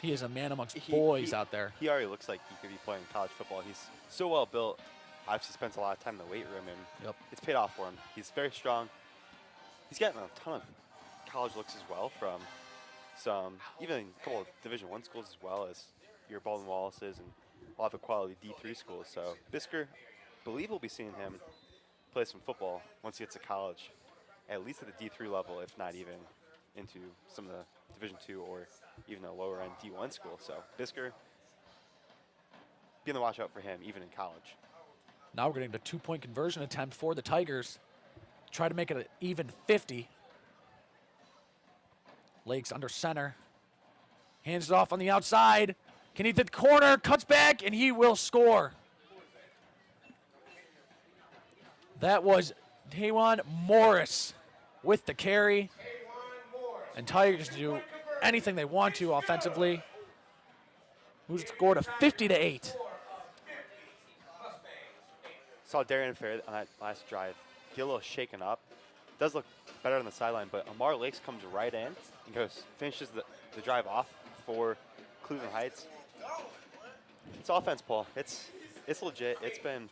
He is a man amongst boys out there. He already looks like he could be playing college football. He's so well built. Obviously spends a lot of time in the weight room, and Yep. it's paid off for him. He's very strong. He's gotten a ton of college looks as well from some, even a couple of Division I schools as well as your Baldwin Wallace's and a lot of the quality D3 schools. So Bisker, I believe we'll be seeing him play some football once he gets to college, at least at the D3 level, if not even into some of the Division II or even a lower end D1 school. So Bisker, be on the watch out for him even in college. Now we're getting the two-point conversion attempt for the Tigers. Try to make it an even 50. Lakes under center. Hands it off on the outside. Can he hit the corner? Cuts back, and he will score. That was Taywan Morris with the carry. And Tigers do anything they want to offensively. Moves the score to 50-8. Saw Darian Fair on that last drive get a little shaken up. Does look better on the sideline, but Amar Lakes comes right in and finishes the drive off for Cleveland Heights. It's offense, Paul. It's legit. It's been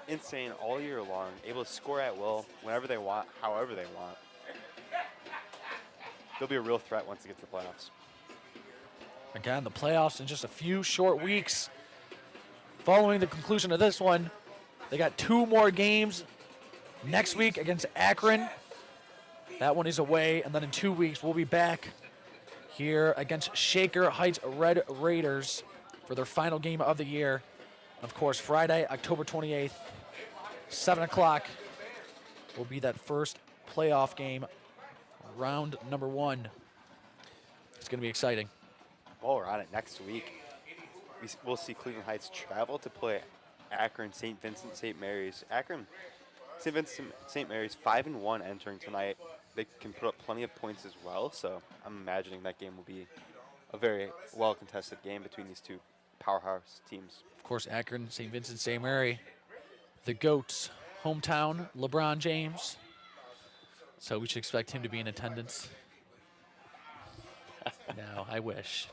insane all year long. Able to score at will whenever they want, however they want. They'll be a real threat once they get to the playoffs. Again, the playoffs in just a few short weeks. Following the conclusion of this one, they got 2 more games next week against Akron. That one is away, and then in 2 weeks we'll be back here against Shaker Heights Red Raiders for their final game of the year. Of course, Friday, October 28th, 7 o'clock will be that first playoff game, round number 1. It's going to be exciting. While we're on it, next week, we'll see Cleveland Heights travel to play Akron, St. Vincent, St. Mary's. Akron, St. Vincent, St. Mary's 5-1 entering tonight. They can put up plenty of points as well, so I'm imagining that game will be a very well-contested game between these two powerhouse teams. Of course, Akron, St. Vincent, St. Mary, the GOAT's hometown, LeBron James. So we should expect him to be in attendance. No, I wish.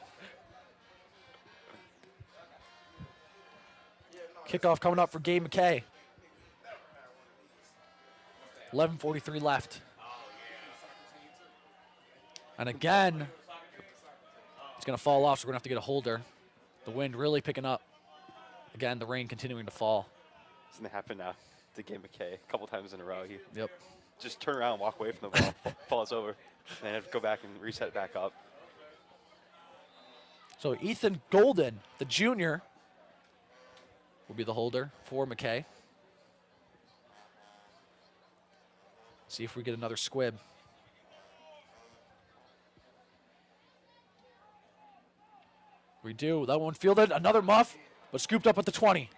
Kickoff coming up for Gabe McKay. 11:43 left. And again, it's going to fall off, so we're going to have to get a holder. The wind really picking up. Again, the rain continuing to fall. It's going to happen now to Gabe McKay a couple times in a row. He Yep. just turn around and walk away from the ball, falls over, and then have to go back and reset it back up. So Ethan Golden, the junior, will be the holder for McKay. See if we get another squib. We do. That one fielded. Another muff, but scooped up at the 20.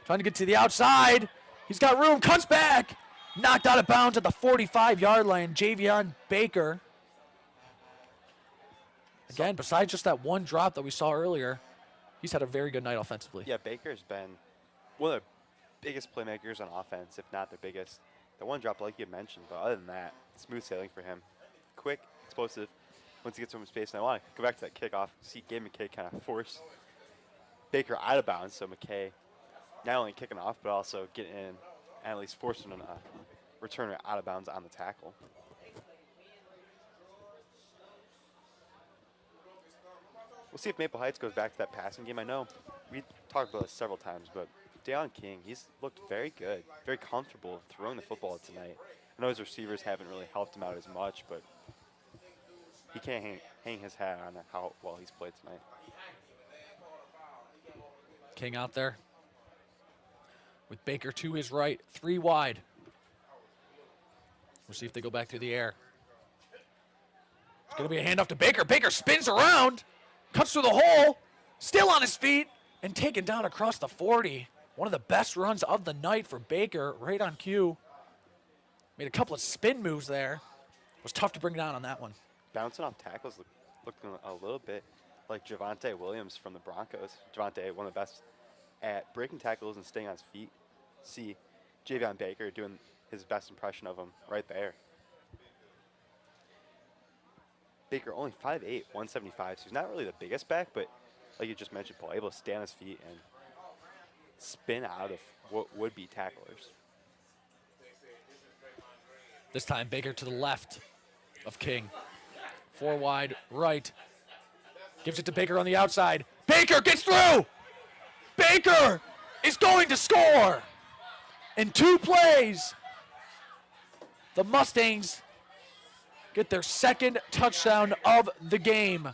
Trying to get to the outside. He's got room. Cuts back. Knocked out of bounds at the 45-yard line. Jvm Baker. Again, besides just that one drop that we saw earlier, he's had a very good night offensively. Yeah, Baker's been one of the biggest playmakers on offense, if not the biggest. The one drop, like you mentioned, but other than that, smooth sailing for him. Quick, explosive, once he gets some space. And I want to go back to that kickoff, see Gabe McKay kind of force Baker out of bounds, so McKay not only kicking off, but also getting in and at least forcing a returner out of bounds on the tackle. We'll see if Maple Heights goes back to that passing game. I know we talked about this several times, but Deion King, he's looked very good, very comfortable throwing the football tonight. I know his receivers haven't really helped him out as much, but he can't hang his hat on how well he's played tonight. King out there with Baker to his right, 3 wide. We'll see if they go back through the air. It's going to be a handoff to Baker. Baker spins around, cuts through the hole, still on his feet, and taken down across the 40. One of the best runs of the night for Baker, right on cue. Made a couple of spin moves there. It was tough to bring down on that one. Bouncing off tackles looking a little bit like Javonte Williams from the Broncos. Javonte, one of the best at breaking tackles and staying on his feet. See Jvm Baker doing his best impression of him right there. Baker only 5'8", 175, so he's not really the biggest back, but like you just mentioned, Paul, able to stay on his feet and spin out of what would be tacklers. This time, Baker to the left of King. 4 wide, right. Gives it to Baker on the outside. Baker gets through! Baker is going to score! In 2 plays, the Mustangs get their second touchdown of the game.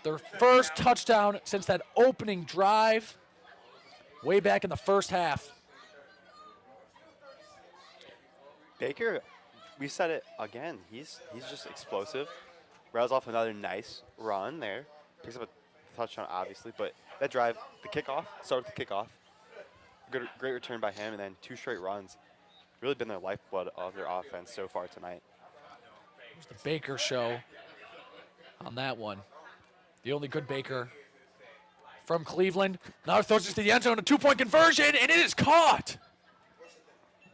Their first touchdown since that opening drive way back in the first half. Baker, we said it again, he's just explosive. Rails off another nice run there. Picks up a touchdown, obviously, but that drive, the kickoff, started with the kickoff. Great return by him, and then 2 straight runs. Really been their lifeblood of their offense so far tonight. It was the Baker show on that one. The only good Baker from Cleveland. Now throws it to the end zone, a 2-point conversion, and it is caught.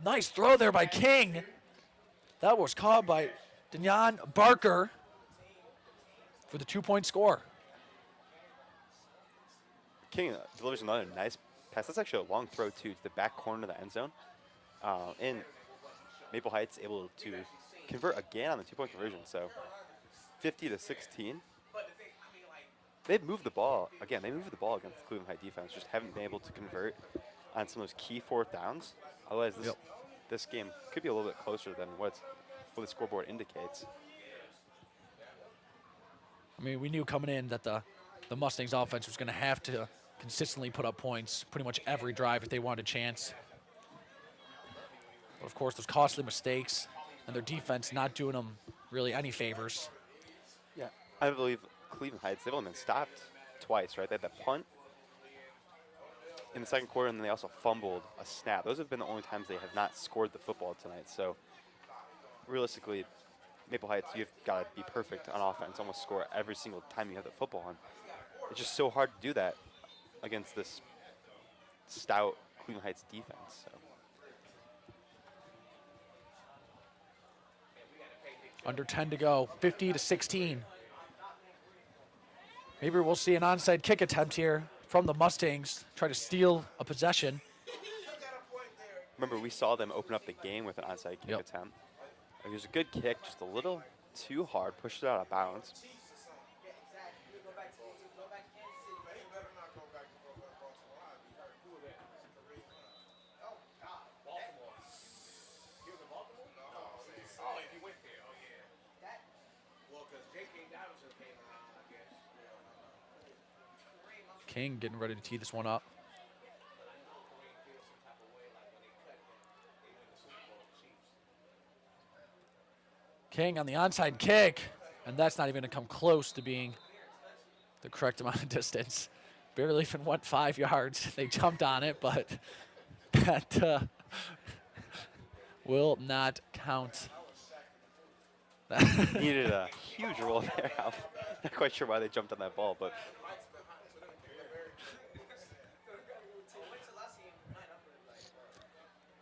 Nice throw there by King. That was caught by Jvm Baker for the 2-point score. King delivers another nice pass. That's actually a long throw, too, to the back corner of the end zone. And Maple Heights able to convert again on the 2-point conversion. So 50-16. They've moved the ball. Again, they moved the ball against the Cleveland High defense. Just haven't been able to convert on some of those key 4th downs. Otherwise, this game could be a little bit closer than what the scoreboard indicates. I mean, we knew coming in that the Mustangs offense was going to have to consistently put up points pretty much every drive if they wanted a chance. But of course, those costly mistakes and their defense not doing them really any favors. Yeah, I believe Cleveland Heights, they've only been stopped twice, right? They had that punt in the second quarter, and then they also fumbled a snap. Those have been the only times they have not scored the football tonight. So realistically, Maple Heights, you've got to be perfect on offense, almost score every single time you have the football on. It's just so hard to do that against this stout Cleveland Heights defense. So. Under 10 to go, 50-16. Maybe we'll see an onside kick attempt here from the Mustangs, try to steal a possession. Remember, we saw them open up the game with an onside kick attempt. It was a good kick, just a little too hard, pushed it out of bounds. King getting ready to tee this one up. King on the onside kick, and that's not even going to come close to being the correct amount of distance. Barely even went 5 yards. They jumped on it, but that will not count. Needed a huge roll there. I'm not quite sure why they jumped on that ball, but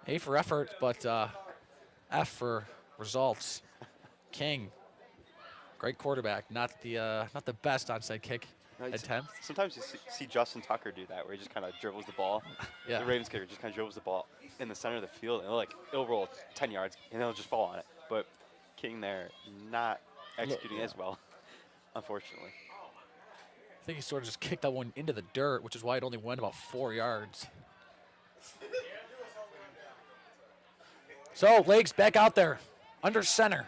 A for effort, but F for results. King, great quarterback, not the best onside kick attempt. Sometimes you see Justin Tucker do that, where he just kind of dribbles the ball. Yeah. The Ravens kicker just kind of dribbles the ball in the center of the field, and it'll roll 10 yards, and it'll just fall on it. But King there, not executing as well, unfortunately. I think he sort of just kicked that one into the dirt, which is why it only went about 4 yards. So, legs back out there, under center.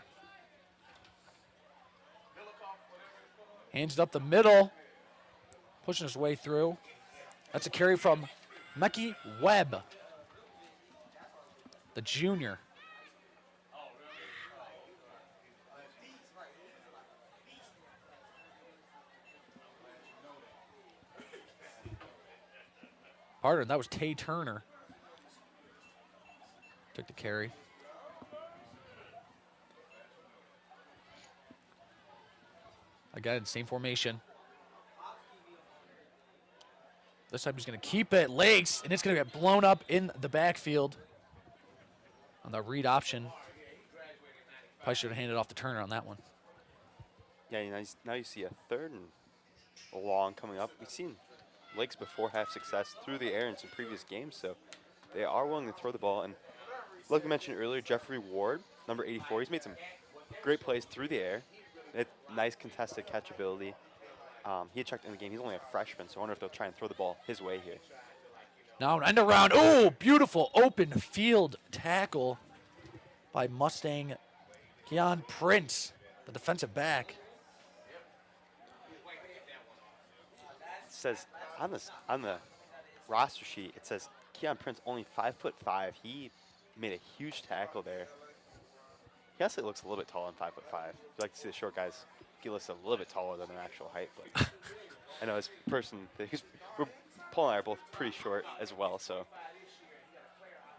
Hands it up the middle, pushing his way through. That's a carry from Marquis Webb, the junior. harder. That was Tay Turner. Took the carry. Again, same formation. This time he's going to keep it, legs, and it's going to get blown up in the backfield on the read option. Probably should have handed off to Turner on that one. Yeah, now you see a 3rd and long coming up. We've seen Lakes before have success through the air in some previous games, so they are willing to throw the ball. And like we mentioned earlier, Jeffrey Ward, number 84, he's made some great plays through the air. Nice contested catchability. He had checked in the game. He's only a freshman, so I wonder if they'll try and throw the ball his way here. Now an end around. Oh, beautiful open field tackle by Mustang Keon Prince, the defensive back. It says on the roster sheet, it says Keon Prince only 5'5". He made a huge tackle there. He honestly looks a little bit taller than 5'5". You like to see the short guys get listed a little bit taller than their actual height, but I know this person, Paul and I are both pretty short as well, so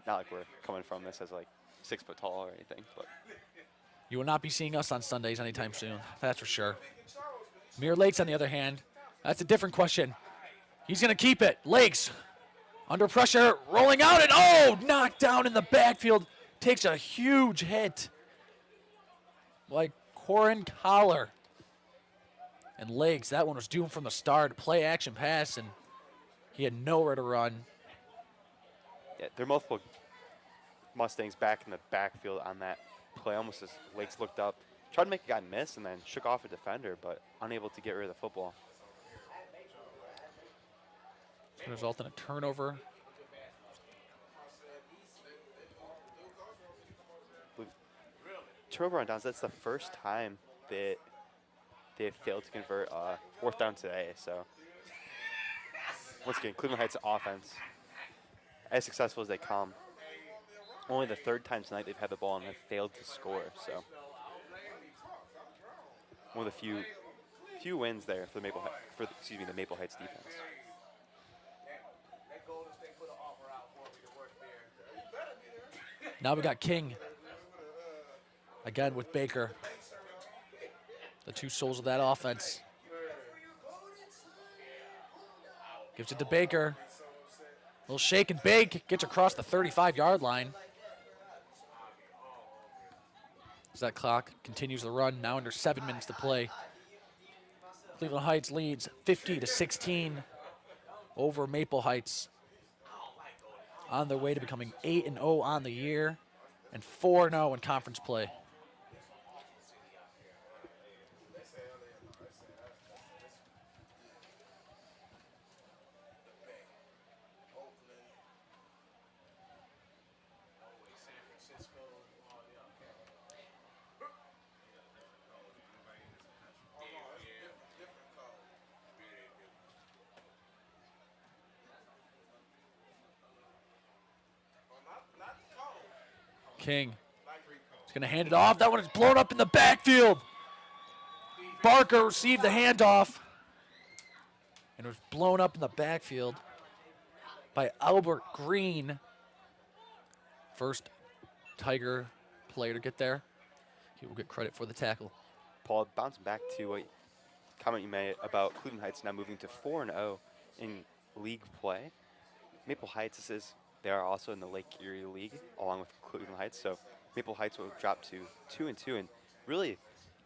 not like we're coming from this as like 6 foot tall or anything. But You will not be seeing us on Sundays anytime soon, that's for sure. Mirror Lakes, on the other hand, that's a different question. He's going to keep it. Lakes under pressure, rolling out, and oh, knocked down in the backfield. Takes a huge hit. Like Corin Collar. And Lakes, that one was doomed from the start. Play action pass, and he had nowhere to run. yeah, there are multiple Mustangs back in the backfield on that play, almost as Lakes looked up. Tried to make a guy miss and then shook off a defender, but unable to get rid of the football. It's going to result in a turnover. Turnover on downs, that's the first time that they have failed to convert 4th down today. So once again, Cleveland Heights offense, as successful as they come, only the 3rd time tonight they've had the ball and have failed to score. So one of the few wins there for the Maple Heights defense. Now we got King. Again with Baker. The two souls of that offense. Gives it to Baker. A little shake and bake. Gets across the 35-yard line. As that clock continues to run, now under 7 minutes to play. Cleveland Heights leads 50-16 over Maple Heights. On their way to becoming 8-0 on the year and 4-0 in conference play. King is going to hand it off. That one is blown up in the backfield. Barker received the handoff. And it was blown up in the backfield by Albert Green. First Tiger player to get there. He will get credit for the tackle. Paul, bouncing back to what comment you made about Cleveland Heights now moving to 4-0 in league play. Maple Heights they are also in the Lake Erie League along with Cleveland Heights, so Maple Heights will drop to 2-2, and really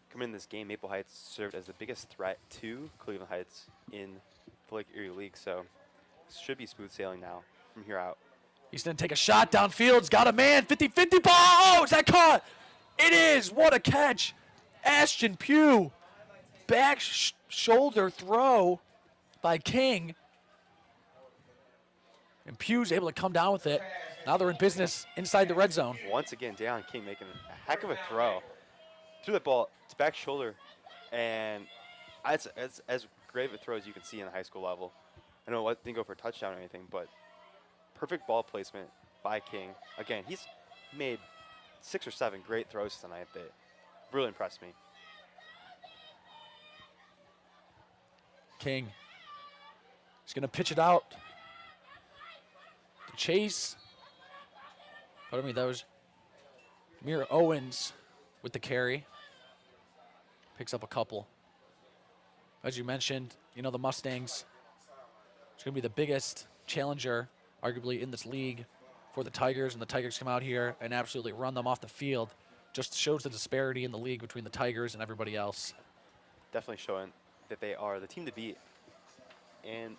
coming in this game, Maple Heights served as the biggest threat to Cleveland Heights in the Lake Erie League, so this should be smooth sailing now from here out. He's going to take a shot downfield. He's got a man. 50-50 ball. Oh, is that caught? It is. What a catch. Ashton Pugh. Back shoulder throw by King. And Pugh's able to come down with it. Now they're in business inside the red zone. Once again, Deion King making a heck of a throw. Threw the ball to back shoulder, and it's as great of a throw as you can see in the high school level. I know it didn't go for a touchdown or anything, but perfect ball placement by King. Again, he's made 6 or 7 great throws tonight that really impressed me. King is going to pitch it out. Chase. Pardon me, that was Mir Owens with the carry. Picks up a couple. As you mentioned, the Mustangs, it's going to be the biggest challenger, arguably, in this league for the Tigers, and the Tigers come out here and absolutely run them off the field. Just shows the disparity in the league between the Tigers and everybody else. Definitely showing that they are the team to beat. And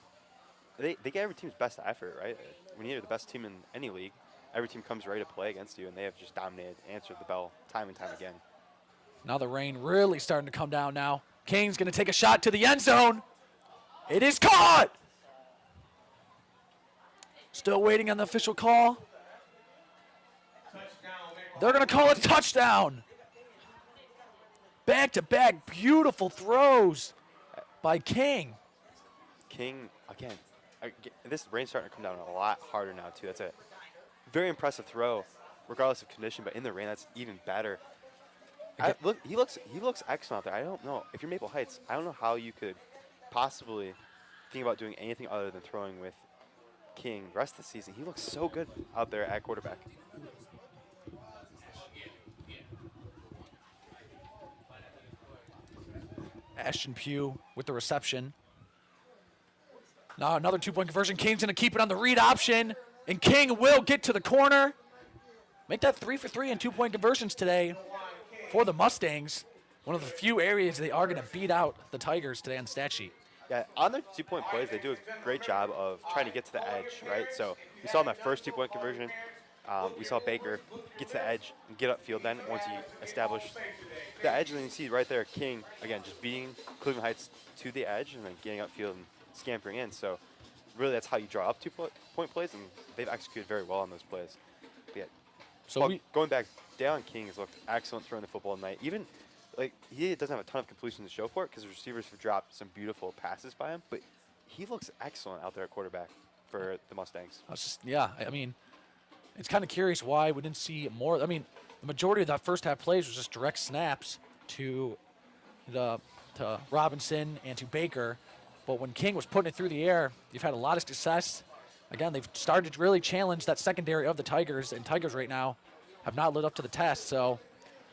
they get every team's best effort, right? When you're the best team in any league, every team comes ready to play against you, and they have just dominated, answered the bell time and time again. Now the rain really starting to come down now. King's going to take a shot to the end zone. It is caught! Still waiting on the official call. They're going to call it a touchdown. Back-to-back beautiful throws by King. King, again, this rain's starting to come down a lot harder now, too. That's a very impressive throw, regardless of condition, but in the rain, that's even better. Look, he looks excellent out there. I don't know. If you're Maple Heights, I don't know how you could possibly think about doing anything other than throwing with King the rest of the season. He looks so good out there at quarterback. Ashton Pugh with the reception. Now another two-point conversion. King's going to keep it on the read option, and King will get to the corner. Make that 3 for 3 in two-point conversions today for the Mustangs. One of the few areas they are going to beat out the Tigers today on the stat sheet. Yeah, on their two-point plays, they do a great job of trying to get to the edge, right? So we saw in that first two-point conversion, we saw Baker get to the edge and get upfield then once he established the edge. And then you see right there King, again, just beating Cleveland Heights to the edge and then getting upfield and scampering in. So really that's how you draw up two-point plays, and they've executed very well on those plays. But yeah, so going back, Dallin King has looked excellent throwing the football tonight. Even he doesn't have a ton of completion to show for it because the receivers have dropped some beautiful passes by him, but he looks excellent out there at quarterback for the Mustangs. It's kind of curious why we didn't see more. I mean, the majority of that first half plays was just direct snaps to Robinson and to Baker, but when King was putting it through the air, you've had a lot of success. Again, they've started to really challenge that secondary of the Tigers, and Tigers right now have not lived up to the test. So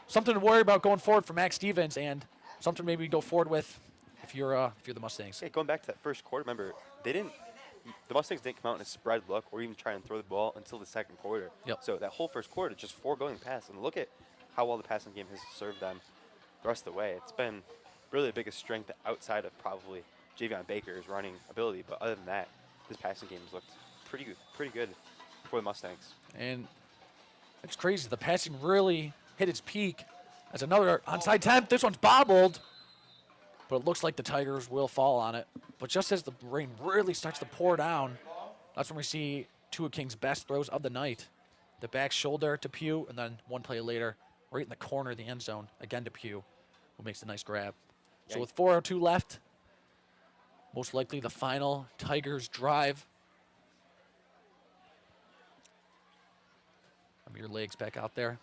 something to worry about going forward for Max Stevens, and something maybe to go forward with if you're the Mustangs. Yeah, going back to that first quarter, remember, the Mustangs didn't come out in a spread look or even try and throw the ball until the second quarter. Yep. So that whole first quarter, just foregoing the pass. And look at how well the passing game has served them the rest of the way. It's been really the biggest strength outside of probably Jvm Baker's running ability. But other than that, this passing game has looked pretty good for the Mustangs. And it's crazy. The passing really hit its peak as another onside attempt. This one's bobbled, but it looks like the Tigers will fall on it. But just as the rain really starts to pour down, that's when we see two of King's best throws of the night. The back shoulder to Pugh, and then one play later, right in the corner of the end zone, again to Pugh, who makes the nice grab. So with 4:02 left, most likely the final Tigers drive. Your legs back out there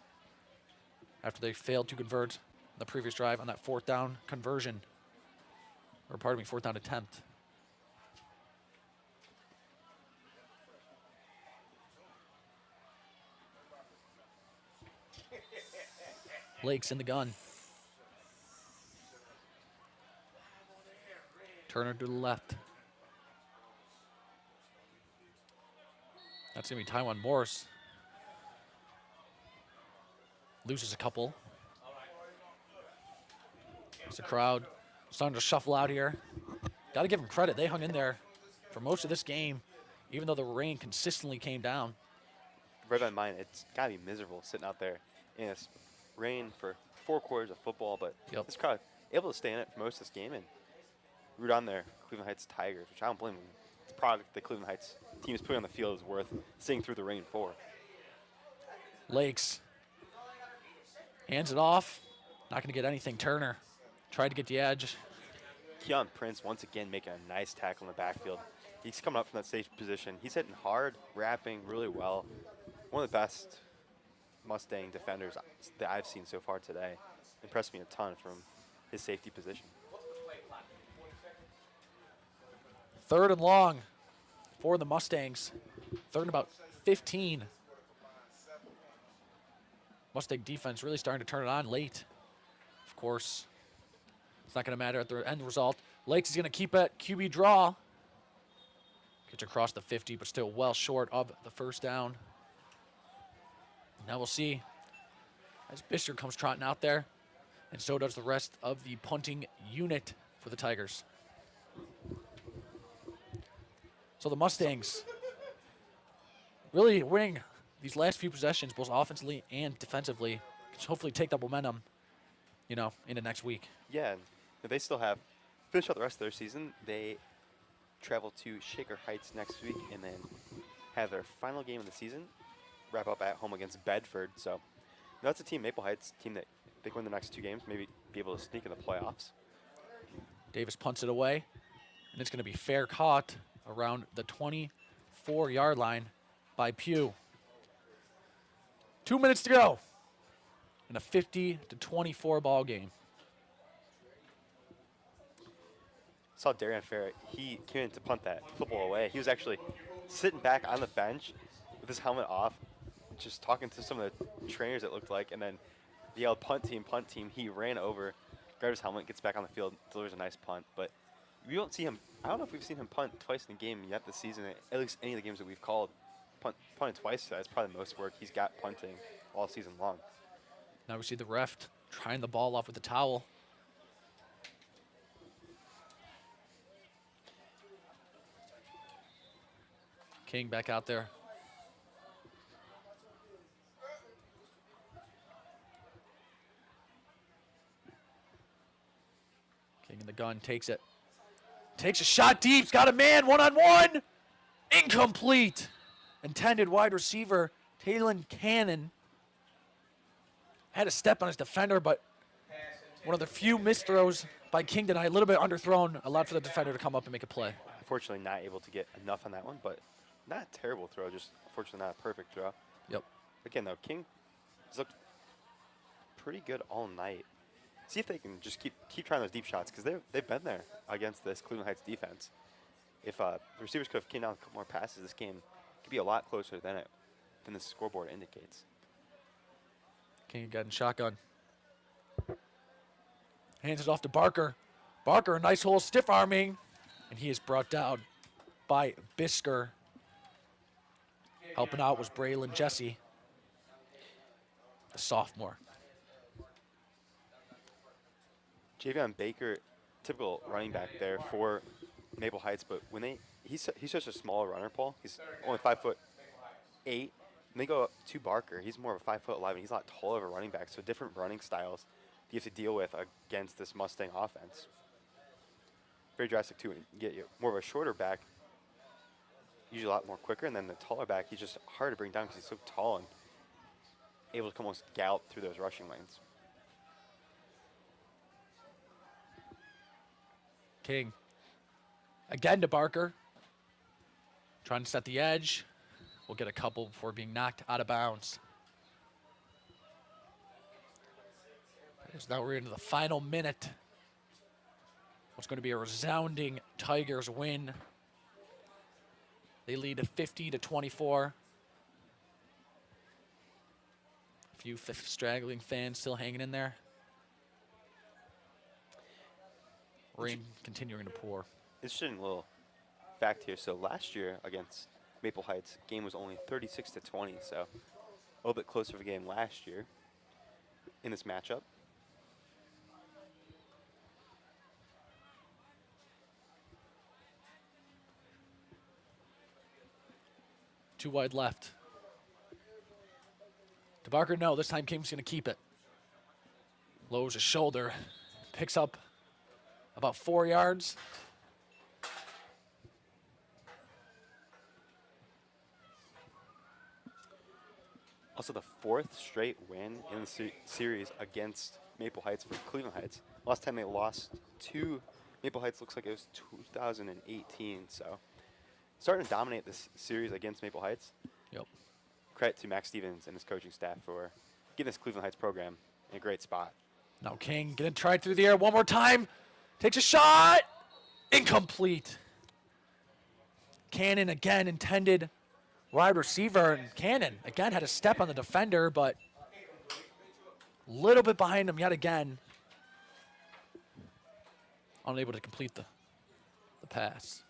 after they failed to convert the previous drive on that fourth down conversion. Or pardon me, fourth down attempt. Lake's in the gun. Turner to the left. That's going to be Taiwan Morse. Loses a couple. It's the crowd starting to shuffle out here. Got to give them credit. They hung in there for most of this game, even though the rain consistently came down. Right on mine, it's got to be miserable sitting out there in this rain for 4 quarters of football, but this crowd able to stay in it for most of this game and root on their Cleveland Heights Tigers, which I don't blame them. The product the Cleveland Heights team is putting on the field is worth sitting through the rain for. Lakes hands it off. Not going to get anything. Turner tried to get the edge. Keon Prince once again making a nice tackle in the backfield. He's coming up from that safe position. He's hitting hard, wrapping really well. One of the best Mustang defenders that I've seen so far today. Impressed me a ton from his safety position. 3rd and long for the Mustangs. 3rd and about 15. Mustang defense really starting to turn it on late. Of course, it's not going to matter at the end result. Lakes is going to keep it. QB draw. Gets across the 50, but still well short of the first down. Now we'll see as Bister comes trotting out there, and so does the rest of the punting unit for the Tigers. So the Mustangs really winning these last few possessions, both offensively and defensively, to hopefully take that momentum, into next week. Yeah, and they still have finish out the rest of their season. They travel to Shaker Heights next week and then have their final game of the season, wrap up at home against Bedford. So that's a team, Maple Heights, team that they win the next 2 games, maybe be able to sneak in the playoffs. Davis punts it away, and it's going to be fair caught around the 24-yard line by Pugh. 2 minutes to go in a 50-24 ball game. Saw Darian Fair. He came in to punt that football away. He was actually sitting back on the bench with his helmet off, just talking to some of the trainers, it looked like, and then he yelled, punt team, punt team. He ran over, grabbed his helmet, gets back on the field, delivers a nice punt. But we don't see him. I don't know if we've seen him punt twice in a game yet this season, at least any of the games that we've called. Punted twice, that's probably the most work he's got punting all season long. Now we see the ref trying the ball off with the towel. King back out there. King in the gun, takes it. Takes a shot deep, got a man, one-on-one. Incomplete. Intended wide receiver, Talon Cannon, had a step on his defender, but one of the few missed throws by King tonight, a little bit underthrown, allowed for the defender to come up and make a play. Unfortunately, not able to get enough on that one, but not a terrible throw, just unfortunately not a perfect throw. Yep. Again, though, King has looked pretty good all night. See if they can just keep trying those deep shots, because they've been there against this Cleveland Heights defense. If the receivers could have came down a couple more passes, this game could be a lot closer than the scoreboard indicates. King got in shotgun. Hands it off to Barker. Barker, a nice hole, stiff arming, and he is brought down by Bisker. Helping out was Braylon Jesse, the sophomore. Jvm Baker, typical running back there for Maple Heights, but when he's such a small runner, Paul. He's only 5'8", and they go up to Barker. He's more of a 5'11". He's a lot taller of a running back, so different running styles you have to deal with against this Mustang offense. Very drastic too. You get more of a shorter back, usually a lot more quicker, and then the taller back, he's just hard to bring down because he's so tall and able to almost gallop through those rushing lanes. King again to Barker, trying to set the edge. We'll get a couple before being knocked out of bounds. As now we're into the final minute. What's going to be a resounding Tigers win. They lead 50-24. A few straggling fans still hanging in there. Rain continuing to pour. Interesting little fact here. So last year against Maple Heights, game was only 36-20, so a little bit closer of a game last year in this matchup. Too wide left. To Barker, no. This time King's going to keep it. Lowers his shoulder. Picks up about 4 yards. Also the 4th straight win in the series against Maple Heights for Cleveland Heights. Last time they lost to Maple Heights looks like it was 2018, so starting to dominate this series against Maple Heights. Yep. Credit to Max Stevens and his coaching staff for getting this Cleveland Heights program in a great spot. Now King gonna try it through the air one more time. Takes a shot. Incomplete. Cannon again intended wide receiver, and Cannon, again, had a step on the defender, but a little bit behind him yet again. Unable to complete the pass.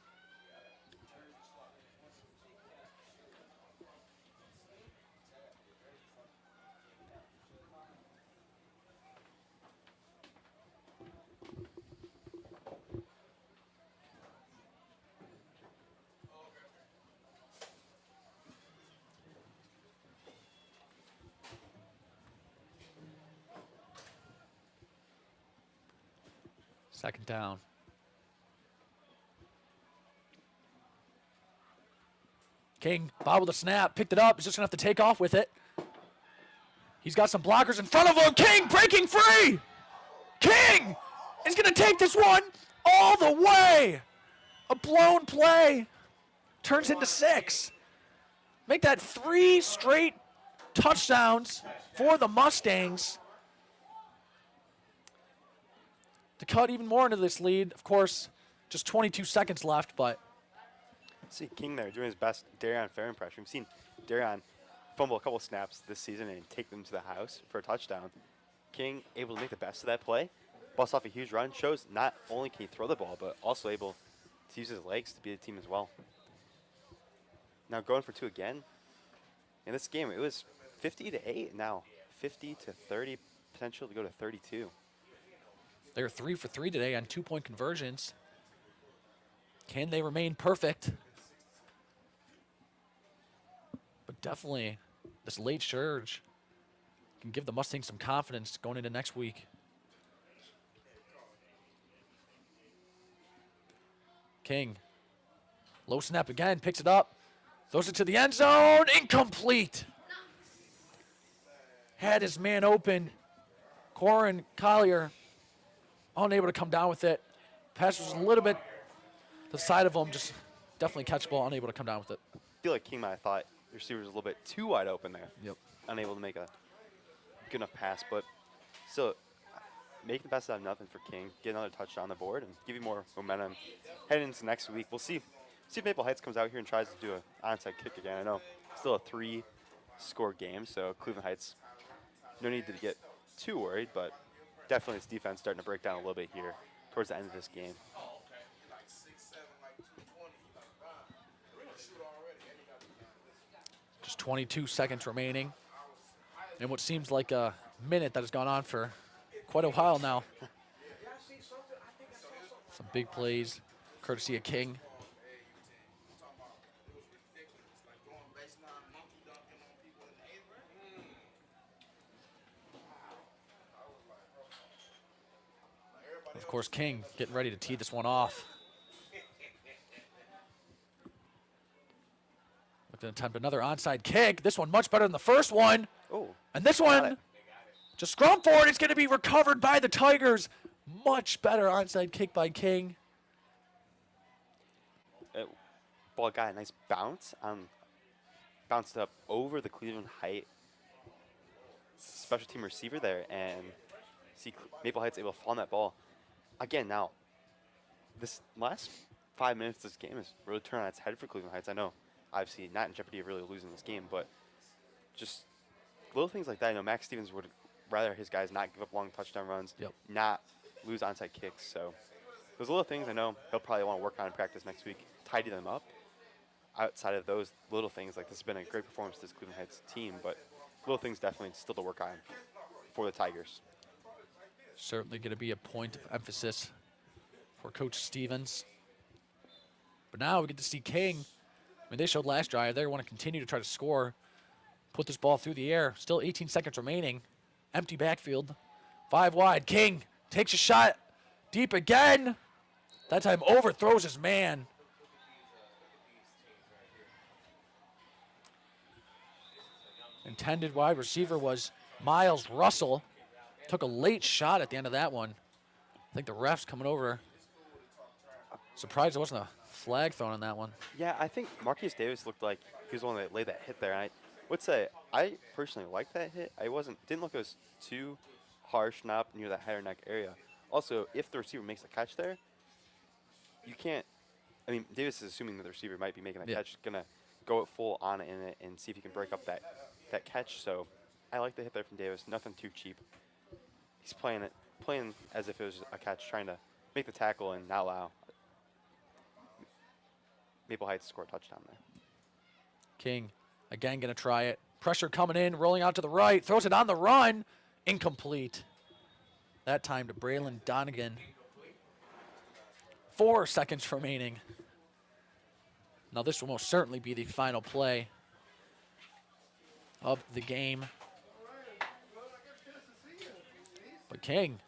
Second down. King bobbled the snap, picked it up. He's just going to have to take off with it. He's got some blockers in front of him. King breaking free. King is going to take this one all the way. A blown play turns into 6. Make that 3 straight touchdowns for the Mustangs to cut even more into this lead. Of course, just 22 seconds left, but See King there doing his best Darian Fair impression. We've seen Darian fumble a couple snaps this season and take them to the house for a touchdown. King able to make the best of that play, bust off a huge run, shows not only can he throw the ball, but also able to use his legs to beat the team as well. Now going for 2 again. In this game, it was 50-8 now. 50-30, potential to go to 32. they're 3 for 3 today on 2-point conversions. Can they remain perfect? But definitely, this late surge can give the Mustangs some confidence going into next week. King, low snap again, picks it up, throws it to the end zone, incomplete. Had his man open. Corin Collier unable to come down with it. Pass was a little bit to the side of him, just definitely catchable, unable to come down with it. I feel like King might have thought the receiver was a little bit too wide open there. Yep. Unable to make a good enough pass, but still making the best out of nothing for King. Get another touchdown on the board and give you more momentum heading into next week. We'll see if Maple Heights comes out here and tries to do an onside kick again. I know still a 3-score game, so Cleveland Heights, no need to get too worried, but definitely its defense starting to break down a little bit here towards the end of this game. Just 22 seconds remaining. And what seems like a minute that has gone on for quite a while now. Some big plays, courtesy of King. Of course, King getting ready to tee this one off. Looking to attempt another onside kick. This one much better than the first one. Oh, And this got one, it. just scrum forward. It's going to be recovered by the Tigers. Much better onside kick by King. Ball got a nice bounce, bounced up over the Cleveland Heights special team receiver there, and see Maple Heights able to fall on that ball. Again, now, this last 5 minutes of this game is really turned on its head for Cleveland Heights. I know, obviously, not in jeopardy of really losing this game, but just little things like that. You know, Max Stevens would rather his guys not give up long touchdown runs, Yep. not lose onside kicks. So those little things I know he'll probably want to work on in practice next week, tidy them up. Outside of those little things, like this has been a great performance to this Cleveland Heights team, but little things definitely still to work on for the Tigers. Certainly going to be a point of emphasis for Coach Stevens. But now we get to see King. I mean, they showed last drive they want to continue to try to score, put this ball through the air. Still 18 seconds remaining. Empty backfield. 5 wide. King takes a shot deep again. That time overthrows his man. Intended wide receiver was Miles Russell. Took a late shot at the end of that one. I think the ref's coming over. Surprised there wasn't a flag thrown on that one. Yeah, I think Marquis Davis looked like he was the one that laid that hit there. And I would say I personally liked that hit. Didn't look like it was too harsh, not near that head or neck area. Also, if the receiver makes a catch there, you can't I mean, Davis is assuming that the receiver might be making that Yeah. catch, gonna go it full on it in it and see if he can break up that catch. So I like the hit there from Davis. Nothing too cheap. He's playing as if it was a catch, trying to make the tackle and not allow Maple Heights to score a touchdown there. King, again, going to try it. Pressure coming in, rolling out to the right, throws it on the run. Incomplete. That time to Braylon Donegan. 4 seconds remaining. Now this will most certainly be the final play of the game. But King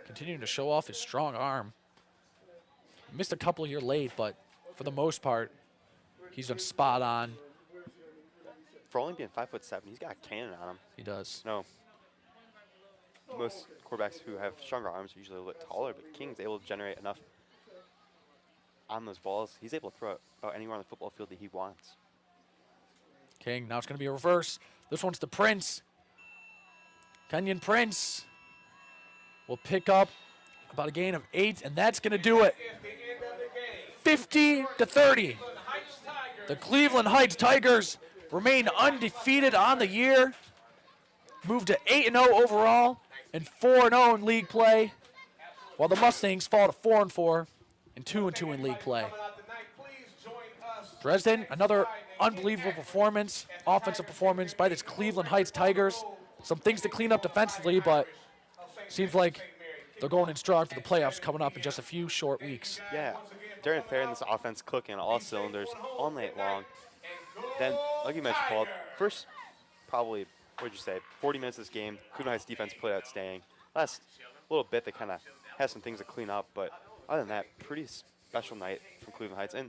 continuing to show off his strong arm. Missed a couple here late, but for the most part, he's been spot on. For only being 5'7", he's got a cannon on him. He does. No. Most quarterbacks who have stronger arms are usually a little bit taller, but King's able to generate enough on those balls. He's able to throw it about anywhere on the football field that he wants. King, now it's going to be a reverse. This one's the Prince. Kenyon Prince will pick up about a gain of 8, and that's going to do it. 50-30. The Cleveland Heights Tigers remain undefeated on the year. Moved to 8-0 overall and 4-0 in league play, while the Mustangs fall to 4-4 and 2-2 in league play. Dresden, another unbelievable performance, offensive performance by this Cleveland Heights Tigers. Some things to clean up defensively, but seems like they're going in strong for the playoffs coming up in just a few short weeks. Yeah, Darren Fair in this offense clicking on all cylinders all night long. Then, like you mentioned, Paul, first probably, what would you say, 40 minutes of this game, Cleveland Heights defense played outstanding. Last little bit, they kind of had some things to clean up, but other than that, pretty special night from Cleveland Heights. And